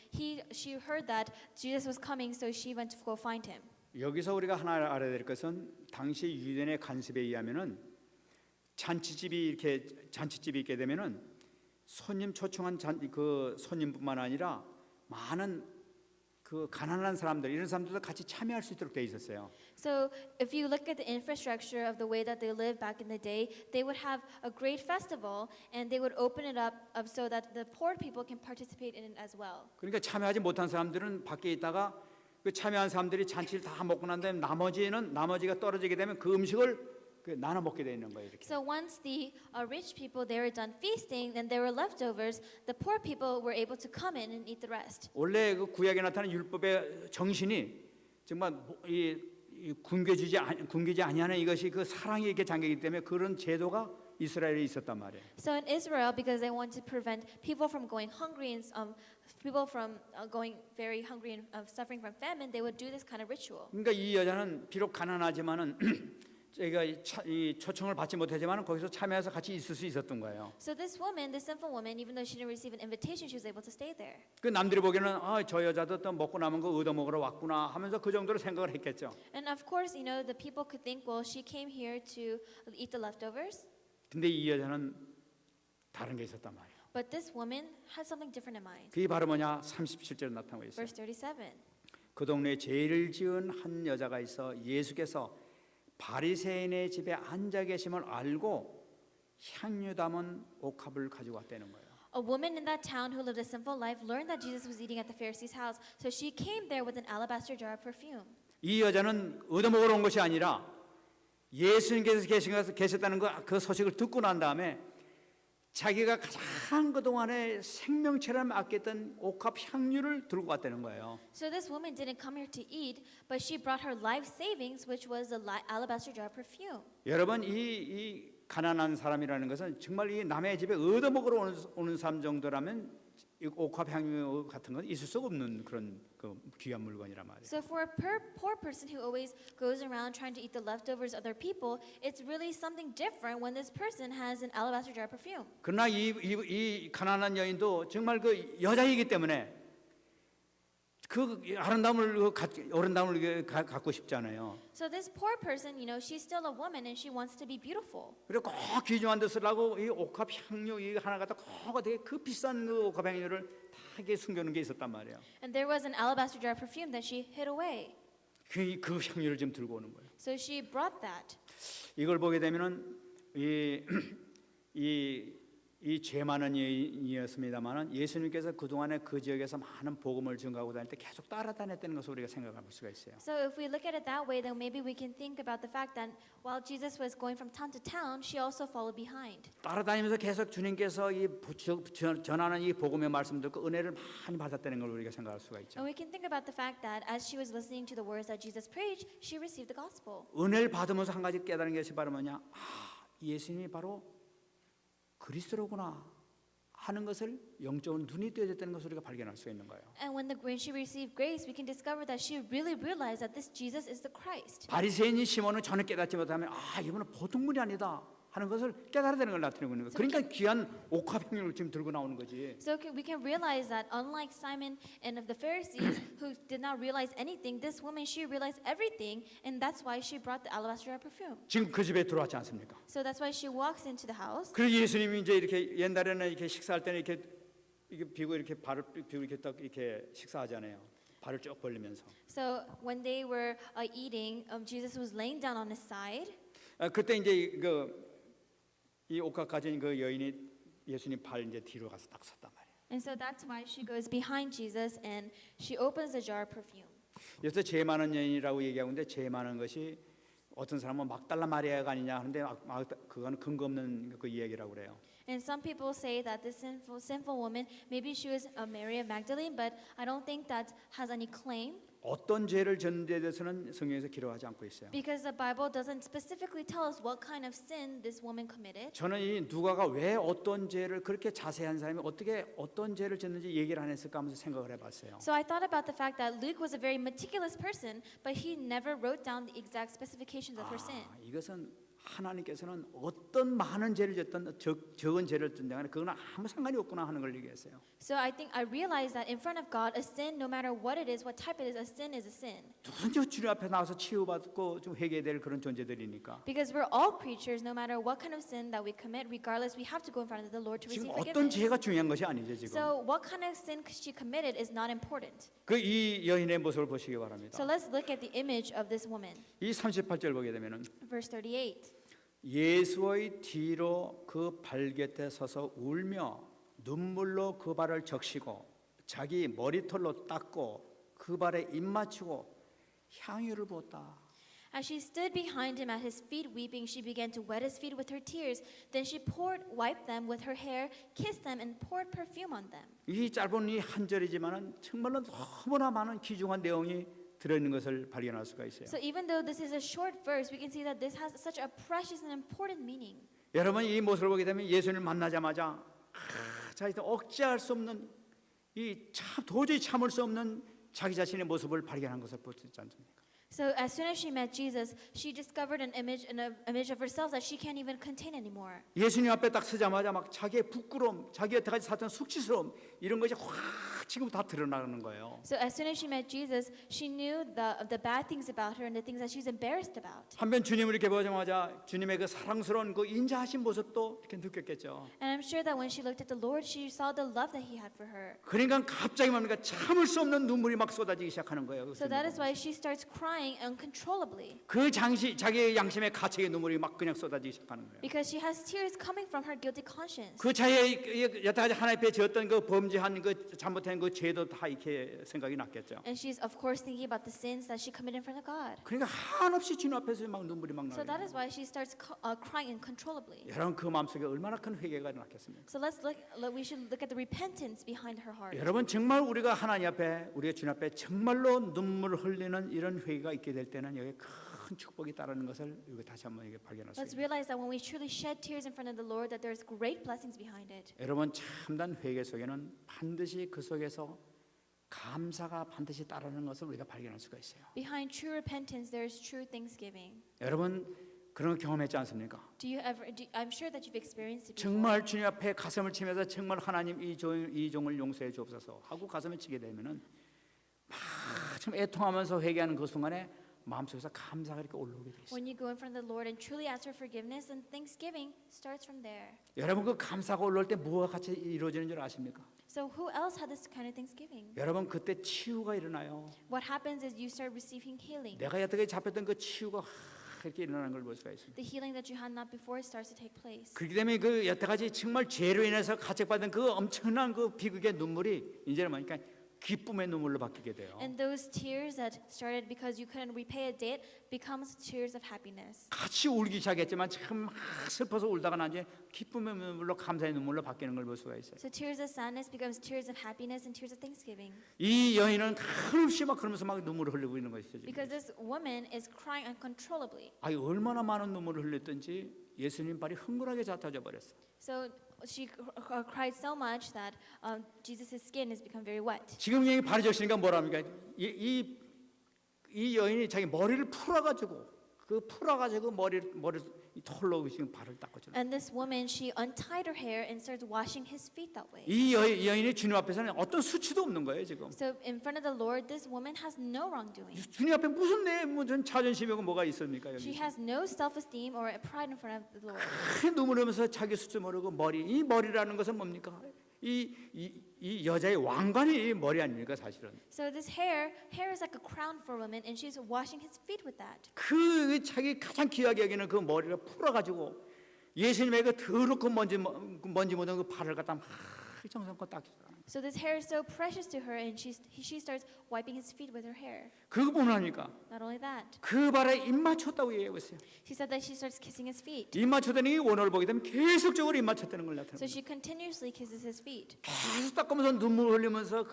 she heard that Jesus was coming, so she went to go find him. 여기서 우리가 하나 알아야 될 것은 당시 유대인의 관습에 의하면은 잔치집이 있게 되면은 손님 초청한 그 손님뿐만 아니라 많은 그 가난한 사람들 이런 사람들도 같이 참여할 수 있도록 돼 있었어요. So if you look at the infrastructure of the way that they lived back in the day, they would have a great festival and they would open it up so that the poor people can participate in it as well. 그러니까 참여하지 못한 사람들은 밖에 있다가 그 참여한 사람들이 잔치를 다 먹고 난 다음에 나머지가 떨어지게 되면 그 음식을 나눠 먹게 돼 있는 거예요. 이렇게. So once the rich people they were done feasting, then there were leftovers. The poor people were able to come in and eat the rest. 원래 그 구약에 나타난 율법의 정신이 정말 굶기지 아니하는 이것이 그 사랑이 이렇게 잠기기 때문에 그런 제도가 이스라엘에 있었단 말이에요. So in Israel, because they want to prevent people from going hungry and people from going very hungry and suffering from famine, they would do this kind of ritual. 그러니까 이 여자는 비록 가난하지만은 제가 이 초청을 받지 못하지만 거기서 참여해서 같이 있을 수 있었던 거예요. So this woman, this sinful woman, even though she didn't receive an invitation, she was able to stay there. 그 남들이 보기에는 저 여자도 또 먹고 남은 거 얻어 먹으러 왔구나 하면서 그 정도로 생각을 했겠죠. And of course, you know, the people could think, well, she came here to eat the leftovers. 근데 이 여자는 다른 게 있었단 말이에요. But this woman had something different in mind. 그게 바로 뭐냐? 37절에 나타나고 있어요. Verse 37. 그 동네에 죄를 지은 한 여자가 있어 예수께서 바리새인의 집에 앉아 계심을 알고 향유 담은 옥합을 가지고 왔다는 거예요. A woman in that town who lived a sinful life learned that Jesus was eating at the Pharisee's house, so she came there with an alabaster jar of perfume. 이 여자는 얻어먹으러 온 것이 아니라 예수님께서 계셨다는 그 소식을 듣고 난 다음에 자기가 가장 그동안에 생명체를 아꼈던 옥합 향유를 들고 왔다는 거예요. So this woman didn't come here to eat, but she brought her life savings, which was the alabaster jar of perfume. 여러분 이 가난한 사람이라는 것은 정말 이 남의 집에 얻어먹으러 오는 사람 정도라면 이 옥합 향유 같은 건 있을 수가 없는 그런 그 귀한 물건이란 말이에요. So for a poor person who always goes around trying to eat the leftovers of other people, it's really something different when this person has an alabaster jar of perfume. 그러나 이 가난한 여인도 정말 그 여자이기 때문에 그 아름다움을 갖고 싶잖아요. So this poor person, you know, she's still a woman and she wants to be beautiful. 그리고 꼭 귀중한 데 쓰려고 이 옥합 향유 이 하나 갖다 꼭 되게 그 비싼 그 옥합 향유를 다 이게 숨겨놓은 게 있었단 말이에요. And there was an alabaster jar of perfume that she hid away. 그 향유를 지금 들고 오는 거예요. So she brought that. 이걸 보게 되면은 이 이 죄 많은 여인이었습니다만은 예수님께서 그 동안에 그 지역에서 많은 복음을 증가하고 다닐 때 계속 따라다녔다는 것을 우리가 생각해 볼 수가 있어요. So if we look at it that way, then maybe we can think about the fact that while Jesus was going from town to town, she also followed behind. 따라다니면서 계속 주님께서 이 전하는 이 복음의 말씀 듣고 은혜를 많이 받았다는 걸 우리가 생각할 수가 있죠. And we can think about the fact that as she was listening to the words that Jesus preached, she received the gospel. 은혜를 받으면서 한 가지 깨달은 것이 바로 뭐냐? 예수님이 바로 그리스도로구나 하는 것을 영적으로 눈이 뜨여졌다는 것을 우리가 발견할 수 있는 거예요. And when she received grace, we can discover that she really realized that this Jesus is the Christ. 바리새인이 시몬은 전혀 깨닫지 못하면 이분은 보통 분이 아니다 하는 것을 깨달아야 되는 걸 나타내고 있는 거예요. 그러니까 귀한 옥합행률을 지금 들고 나오는 거지. So we can realize that unlike Simon and of the Pharisees who did not realize anything, this woman, she realized everything, and that's why she brought the alabaster jar perfume. 지금 그 집에 들어왔지 않습니까? So that's why she walks into the house. 그래서 예수님이 이제 이렇게 옛날에는 이렇게 식사할 때는 이게 비고 이렇게 발을 비고 이렇게 딱 이렇게 식사하잖아요. 발을 쭉 벌리면서. So when they were eating, Jesus was laying down on his side. 그때 이제 이 옥합 가진 그 여인이 예수님 발 이제 뒤로 가서 딱 섰단 말이에요. And so that's why she goes behind Jesus and she opens the jar of perfume. 여기서 죄 많은 여인이라고 얘기하고 있는데 죄 많은 것이 어떤 사람은 막달라 마리아가 아니냐 하는데 그거는 근거 없는 그 이야기라고 그래요. And some people say that this sinful woman, maybe she was Mary of Magdalene, but I don't think that has any claim. 어떤 죄를 졌는지에 대해서는 성경에서 기록하지 않고 있어요. Because the Bible doesn't specifically tell us what kind of sin this woman committed. 저는 이 누가가 왜 어떤 죄를 그렇게 자세한 사람이 어떻게 어떤 죄를 졌는지 얘기를 안 했을까 하면서 생각을 해봤어요. So I thought about the fact that Luke was a very meticulous person, but he never wrote down the exact specifications of her sin. 이것은 하나님께서는 어떤 많은 죄를 졌든 적은 죄를 졌든 간에 그건 아무 상관이 없구나 하는 걸 얘기했어요. So I think I realized that in front of God, a sin, no matter what it is, what type it is, a sin is a sin. 누군지 주님 앞에 나와서 치유받고 좀 회개될 그런 존재들이니까. Because we're all creatures, no matter what kind of sin that we commit, regardless, we have to go in front of the Lord to 지금 receive 어떤 forgiveness. 죄가 중요한 것이 아니죠 지금. So what kind of sin she committed is not important. 그 이 여인의 모습을 보시기 바랍니다. So let's look at the image of this woman. 이 38절 보게 되면은 Verse 38. 예수의 뒤로 그 발곁에 서서 울며 눈물로 그 발을 적시고 자기 머리털로 닦고 그 발에 입 맞추고 향유를 부었다. As she stood behind him at his feet weeping, she began to wet his feet with her tears. Then she wiped them with her hair, kissed them, and poured perfume on them. 이 짧은 이 한 절이지만은 정말로 너무나 많은 귀중한 내용이 들어있는 것을 발견할 수가 있어요. So even though this is a short verse, we can see that this has such a precious and important meaning. 여러분 이 모습을 보게 되면 예수님을 만나자마자 자기도 억제할 수 없는 이 참 도저히 참을 수 없는 자기 자신의 모습을 발견한 것을 볼 수 있지 않습니까? So as soon as she met Jesus, she discovered an image of herself that she can't even contain anymore. 예수님 앞에 딱 서자마자 막 자기의 부끄러움, 자기 여태까지 살던 수치스러움 이런 것이 확 지금 다 드러나는 거예요. So as soon as she met Jesus, she knew the bad things about her and the things that she's embarrassed about. 한편 주님을 이렇게 보자마자 주님의 그 사랑스러운 그 인자하신 모습도 이렇게 느꼈겠죠. And I'm sure that when she looked at the Lord, she saw the love that He had for her. 그러니까 갑자기 뭡니까 참을 수 없는 눈물이 막 쏟아지기 시작하는 거예요. So that is why she starts crying uncontrollably. 그 자기의 양심의 가책의 눈물이 막 그냥 쏟아지기 시작하는 거예요. Because she has tears coming from her guilty conscience. 그 자기의 여태까지 하나님 앞에 지었던 그 범죄한 그 잘못한 그 죄도 다 이렇게 생각이 났겠죠. And she's of course thinking about the sins that she committed in front of God. 그러니까 한없이 주님 앞에서 막 눈물이 막 So that 나요. is why she starts crying uncontrollably. 여러분 그 마음속에 얼마나 큰 회개가 일어났겠습니까? So we should look at the repentance behind her heart. 여러분 정말 우리가 하나님 앞에 우리가 주님 앞에 정말로 눈물을 흘리는 이런 회개가 있게 될 때는 여기 큰 축복이 따르는 것을 이거 다시 한번 이게 발견할 수 Let's 있습니다. realize that when we truly shed tears in front of the Lord, that there's great blessings behind it. 여러분 참된 회개 속에는 반드시 그 속에서 감사가 반드시 따르는 것을 우리가 발견할 수가 있어요. Behind true repentance, there is true thanksgiving. 여러분 그런 거 경험했지 않습니까? I'm sure that you've experienced it before. 정말 주님 앞에 가슴을 치면서 정말 하나님 이 종을 용서해 주옵소서 하고 가슴을 치게 되면은 막 참 애통하면서 회개하는 그 순간에 마음속에서 감사가 이렇게 올라오게 돼 있어요. When you go in front of the Lord and truly ask for forgiveness, and thanksgiving starts from there. 여러분 그 감사가 올라올 때 무엇과 같이 이루어지는 줄 아십니까? So who else had this kind of thanksgiving? 여러분 그때 치유가 일어나요. What happens is you start receiving healing. 내가 여태까지 잡혔던 그 치유가 이렇게 일어나는 걸 볼 수가 있습니다. The healing that you had not before starts to take place. 그렇기 때문에 그 여태까지 정말 죄로 인해서 가책받은 그 엄청난 그 비극의 눈물이 이제는 뭐니까 기쁨의 눈물로 바뀌게 돼요. And those tears that started because you couldn't repay a debt becomes tears of happiness. 같이 울기 시작했지만 참 슬퍼서 울다가 나중에 기쁨의 눈물로 감사의 눈물로 바뀌는 걸 볼 수가 있어요. So tears of sadness becomes tears of happiness and tears of thanksgiving. 이 여인은 한없이 막 그러면서 막 눈물을 흘리고 있는 것이죠. 지금. Because this woman is crying uncontrollably. 아니 얼마나 많은 눈물을 흘렸든지 예수님 발이 흥건하게 잦아져 버렸어. So she cried so much that Jesus' skin has become very wet. 지금 이 바리저시니까 뭐랍니까? 이 여인이 자기 머리를 풀어가지고 머리를 이 털로 지금 발을 닦아줘. And this woman, she untied her hair and started washing his feet that way. 이 여인이 주님 앞에서는 어떤 수치도 없는 거예요 지금. So in front of the Lord, this woman has no wrongdoing. 주님 앞에 무슨 자존심이고 뭐가 있습니까 여기? She has no self-esteem or pride in front of the Lord. 큰 눈물 흘리면서 자기 수치 모르고 이 머리라는 것은 뭡니까? 이 여자의 왕관이 이 머리 아닙니까 사실은? So this hair is like a crown for a woman, and she's washing his feet with that. 그 자기 가장 귀하게 여기는 그 머리를 풀어가지고 예수님의 그 더럽고 먼지 묻은 그 발을 갖다 막 정성껏 닦잖아요. So this hair is so precious to her, and she starts wiping his feet with her hair. 그거뿐만 아니까 Not only that, 그 발에 입 맞췄다고 얘기하고 있어요. she said that she starts kissing his feet. 입 맞췄더니 원어를 보게 되면 계속적으로 입 맞췄다는 걸 나타내는 So 거예요. she continuously kisses his feet. 계속 닦으면서 눈물 흘리면서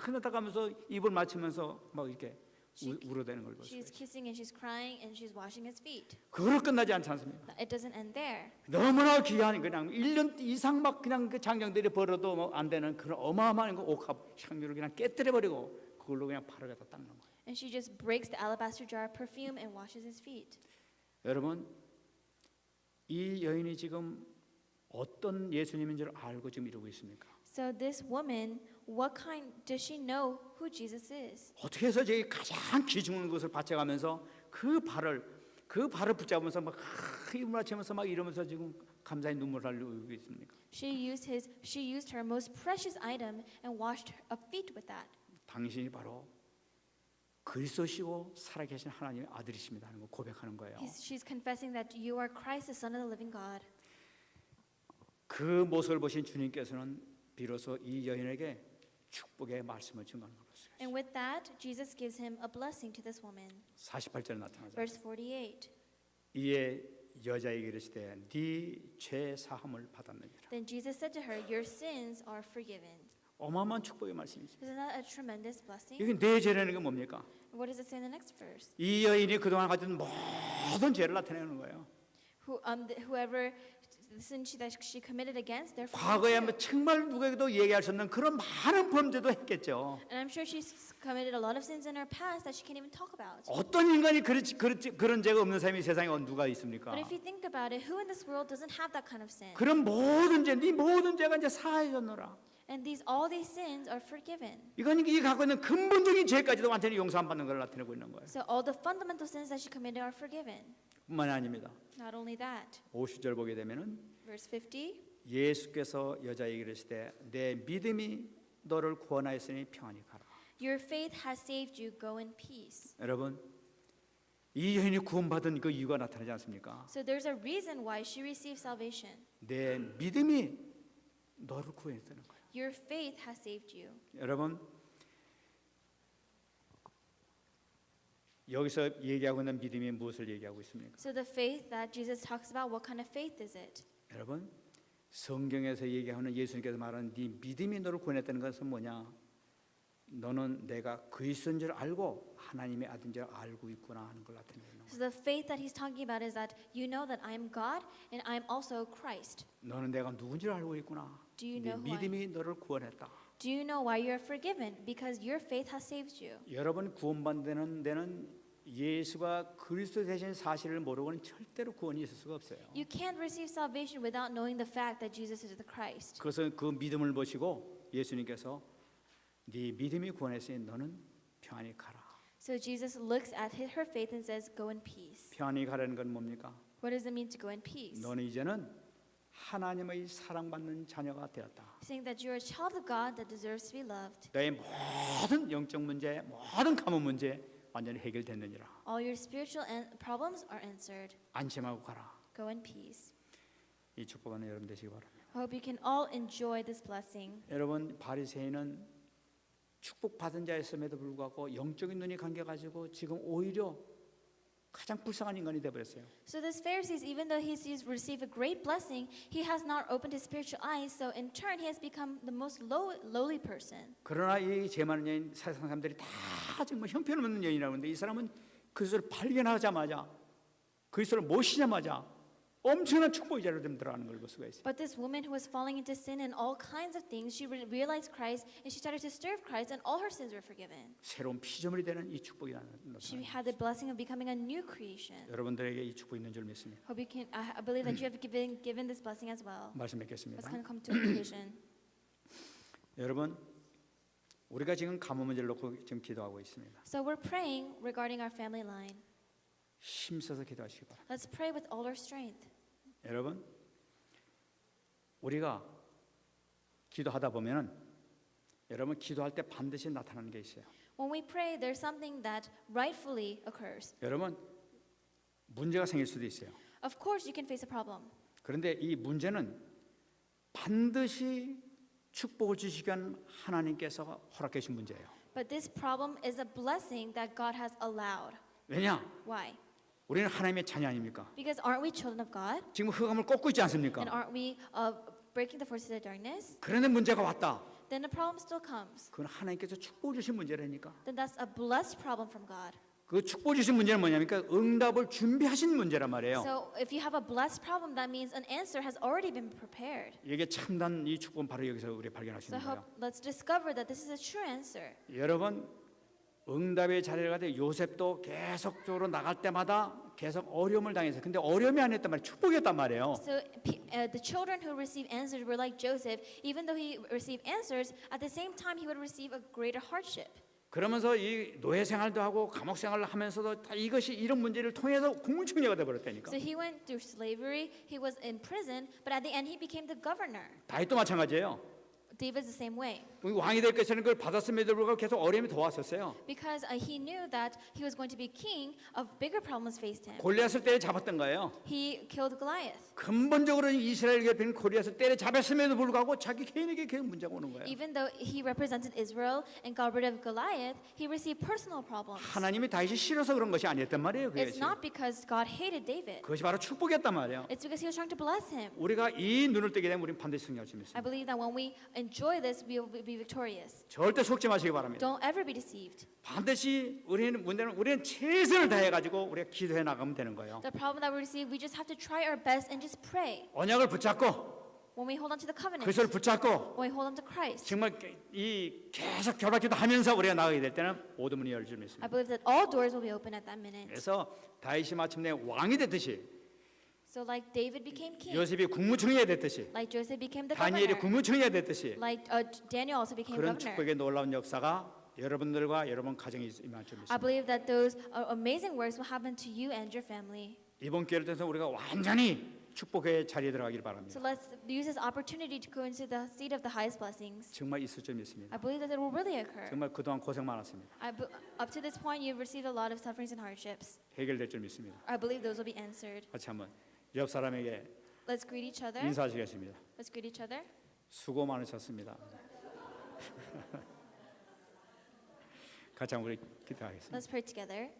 하나 닦으면서 입을 맞추면서 막 이렇게 울어대는 걸 보세요. She's kissing and she's crying and she's washing his feet. 그걸로 끝나지 않지 않습니까? It doesn't end there. 너무나 귀한 그냥 1년 이상 막 그냥 그 장정들이 벌어도 뭐 안 되는 그런 어마어마한 그 옥합 향유를 그냥 깨뜨려 버리고 그걸로 그냥 발을 갖다 닦는 거예요. And she just breaks the alabaster jar of perfume and washes his feet. 여러분 이 여인이 지금 어떤 예수님인 줄 알고 지금 이러고 있습니까? So this woman, does she know who Jesus is? 어떻게 해서 저기 가장 귀중한 것을 바쳐가면서 그 발을 붙잡으면서 막 입을 맞추면서 막 이러면서 지금 감사의 눈물을 흘리고 있습니까? She used her most precious item and washed her feet with that. 당신이 바로 그리스도시고 살아계신 하나님의 아들이십니다 하는 거 고백하는 거예요. She's confessing that you are Christ, the Son of the living God. 그 모습을 보신 주님께서는 비로소 이 여인에게 축복의 말씀을 증거하는 것이죠. And with that, Jesus gives him a blessing to this woman. 48절에 나타나죠. Verse 48. 이에 여자에게 이르시되 네 죄 사함을 받았느니라. Then Jesus said to her, "Your sins are forgiven." 어마어마한 축복의 말씀이죠. Isn't that a tremendous blessing? 여기 내 죄라는 게 뭡니까? What does it say in the next verse? 이 여인이 그동안 가진 모든 죄를 나타내는 거예요. Whoever the sin that she committed against, therefore. 과거에 뭐 정말 누구에게도 얘기할 수 없는 그런 많은 범죄도 했겠죠. And I'm sure she's committed a lot of sins in her past that she can't even talk about. 어떤 인간이 그런 죄가 없는 사람이 세상에 누가 있습니까? But if you think about it, who in this world doesn't have that kind of sin? 그런 모든 죄, 네 모든 죄가 이제 사해졌노라. And all these sins are forgiven. 이건 이 갖고 있는 근본적인 죄까지도 완전히 용서 안 받는 걸 나타내고 있는 거예요. So all the fundamental sins that she committed are forgiven. 뿐만이 아닙니다. Not only that, 50절 보게 되면은 verse 50. 예수께서 여자에게 이르시되 내 믿음이 너를 구원하였으니 평안히 가라. Your faith has saved you. Go in peace. 여러분 이 여인이 구원받은 그 이유가 나타나지 않습니까? So there's a reason why she received salvation. 내 믿음이 너를 구원했다는 거예요. Your faith has saved you. 여러분 여기서 얘기하고 있는 믿음이 무엇을 얘기하고 있습니까? So the faith that Jesus talks about, what kind of faith is it? 여러분 성경에서 얘기하는 예수님께서 말하는 네 믿음이 너를 구원했다는 것은 뭐냐? 너는 내가 그리스도인 줄 알고 하나님의 아들인 줄 알고 있구나 하는 걸 나타내는 거예요. So the faith that he's talking about is that you know that I am God and I am also Christ. 너는 내가 누군 줄 알고 있구나. Do you 네 know who I am? 믿음이 너를 구원했다. Do you know why you are forgiven? Because your faith has saved you. 여러분 구원받는 데는 예수가 그리스도 되신 사실을 모르고는 절대로 구원이 있을 수가 없어요. You can't receive salvation without knowing the fact that Jesus is the Christ. 그래서 그 믿음을 보시고 예수님께서 네 믿음이 구원했으니 너는 평안히 가라. So Jesus looks at her faith and says, "Go in peace." 평안히 가라는 건 뭡니까? What does it mean to go in peace? 너는 이제는 하나님의 사랑받는 자녀가 되었다. Saying that you're a child of God that deserves to be loved. 너의 모든 영적 문제, 모든 가문 문제 완전히 해결됐느니라. All your spiritual problems are answered. 안심하고 가라. Go in peace. 이 축복하는 여러분 되시기 바랍니다. I hope you can all enjoy this blessing. 여러분, 바리새인은 축복받은 자였음에도 불구하고 영적인 눈이 감겨가지고 지금 오히려 가장 불쌍한 인간이 되어버렸어요. So this Pharisees, even though he's received a great blessing, he has not opened his spiritual eyes. So in turn, he has become the most lowly person. 그러나 이 죄많은 여인, 세상 사람들이 다 정말 형편없는 여인이라고 하는데 이 사람은 그리스도를 발견하자마자 그리스도를 모시자마자 엄청난 축복의 자리로 들어가는 걸 볼 수가 있어요. But this woman who was falling into sin and all kinds of things, she realized Christ and she started to serve Christ, and all her sins were forgiven. 새로운 피조물이 되는 이 축복이 She 나타나요. had the blessing of becoming a new creation. 여러분들에게 이 축복이 있는 줄 믿습니다. Hope you can. I believe that you have given this blessing as well. 말씀 Let's 맺겠습니다. kind of come to a conclusion. 여러분, 우리가 지금 가뭄 문제를 놓고 지금 기도하고 있습니다. So we're praying regarding our family line. 힘써서 기도하시기 바랍니다. Let's pray with all our strength. 여러분, 우리가 기도하다 보면은 여러분 기도할 때 반드시 나타나는 게 있어요. When we pray, there's something that rightfully occurs. 여러분, 문제가 생길 수도 있어요. Of course, you can face a problem. 그런데 이 문제는 반드시 축복을 주시기 위한 하나님께서 허락해 주신 문제예요. But this problem is a blessing that God has allowed. 왜냐? Why? 우리는 하나님의 자녀 아닙니까? Because aren't we children of God? 지금 흑암을 꺾고 있지 않습니까? And aren't we breaking the forces of darkness? 그런데 문제가 왔다. Then the problem still comes. 그건 하나님께서 축복을 주신 문제라니까. Then that's a blessed problem from God. 그 축복 주신 문제는 뭐냐니까 응답을 준비하신 문제란 말이에요. So if you have a blessed problem, that means an answer has already been prepared. 이게 참단 이 축복은 바로 여기서 우리 So 발견하시는 hope, 거예요. let's discover that this is a true answer. 여러분, 응답의 자리를 가지고 요셉도 계속적으로 나갈 때마다 계속 어려움을 당해서 근데 어려움이 아니었단 말이에요. 축복이었단 말이에요. So the children who received answers were like Joseph. Even though he received answers, at the same time he would receive a greater hardship. 그러면서 이 노예 생활도 하고 감옥 생활을 하면서도 다 이것이 이런 문제를 통해서 국무총리가 돼 버렸다니까. So he went through slavery. He was in prison, but at the end he became the governor. 다윗도 마찬가지예요. David's the same way. 왕이 될 것이라는 걸 받았음에도 불구하고 계속 어려움이 더 왔었어요. Because he knew that he was going to be king, of bigger problems faced him. 골리앗을 때려 잡았던 거예요. He killed Goliath. 근본적으로 이스라엘 옆에는 골리앗을 때려 잡았음에도 불구하고 자기 개인에게 계속 문제가 오는 거예요. Even though he represented Israel and got rid of Goliath, he received personal problems. 하나님이 다윗이 싫어서 그런 것이 아니었단 말이에요. It's 그것이. not because God hated David. 그것이 바로 축복이었단 말이에요. It's because he was trying to bless him. 우리가 이 눈을 뜨게 되면 우리는 반드시 승리할 수 I 있습니다. believe that when we enjoy this, we will be victorious. 절대 속지 마시기 바랍니다. Don't ever be deceived. 반드시 우리는 최선을 다해 가지고 우리가 기도해 나가면 되는 거예요. The problem that we receive, we just have to try our best and just pray. 언약을 붙잡고 When we hold on to the covenant, 그리스도를 붙잡고 when we hold on to Christ, 정말 이 계속 결박기도 하면서 우리가 나가게 될 때는 모든 문이 열릴 줄 I 믿습니다. believe that all doors will be open at that minute. 그래서 다윗이 마침내 왕이 됐듯이 So like David became king, 요셉이 국무총리가 됐듯이 like Joseph became the 다니엘이 governor, 국무총리가 됐듯이 like Daniel also became 그런 governor. 축복의 놀라운 역사가 여러분들과 여러분 가정에 임할 줄 I 믿습니다. believe that those amazing works will happen to you and your family. 이번 기회를 통해서 우리가 완전히 축복의 자리에 들어가길 바랍니다. So let's use this opportunity to go into the seat of the highest blessings. 정말 있을 줄 믿습니다. I believe that it will really occur. 정말 그동안 고생 많았습니다. Up to this point, you've received a lot of sufferings and hardships. 해결될 줄 믿습니다. I believe those will be answered. 같이 한번 옆 사람에게 Let's greet each other. 인사하시겠습니다. Let's greet each other. 수고 많으셨습니다. 같이 한번 우리 기도하겠습니다. Let's pray together.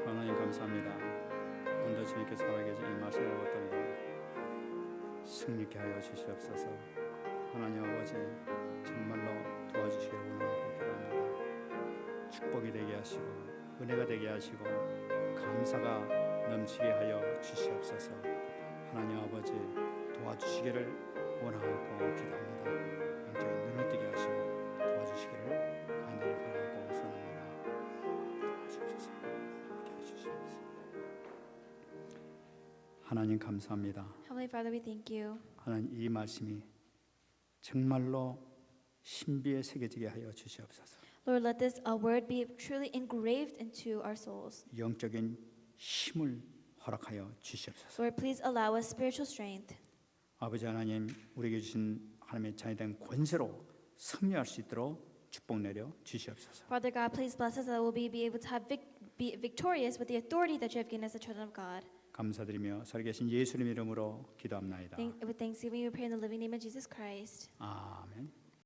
하나님 감사합니다. 오늘도 주님께 살아계신 이 말씀을 얻던 승리케 하여 주시옵소서. 하나님 아버지 정말로 도와주시기를 원하고 기도합니다. 축복이 되게 하시고 은혜가 되게 하시고 감사가 넘치게 하여 주시옵소서. 하나님 아버지 도와주시기를 원하고 기도합니다. 영적인 눈을 뜨게 하시고 도와주시기를 간절히 바라고 소원합니다. 도와주옵소서. 함께 해주시옵소서. 하나님 감사합니다. Heavenly Father, we thank you. 하나님 이 말씀이 정말로 신비에 새겨지게 하여 주시옵소서. Lord, let this word be truly engraved into our souls. 영적인 힘을 허락하여 주시옵소서. Lord, please allow us spiritual strength. 아버지 하나님 우리에게 주신 하나님의 자녀된 권세로 승리할 수 있도록 축복 내려 주시옵소서. Father God, please bless us that we'll be able to have be victorious with the authority that you have given as the children of God. 감사드리며 살아계신 예수님 이름으로 기도합나이다. With thanksgiving, we pray in the living name of Jesus Christ. 아멘.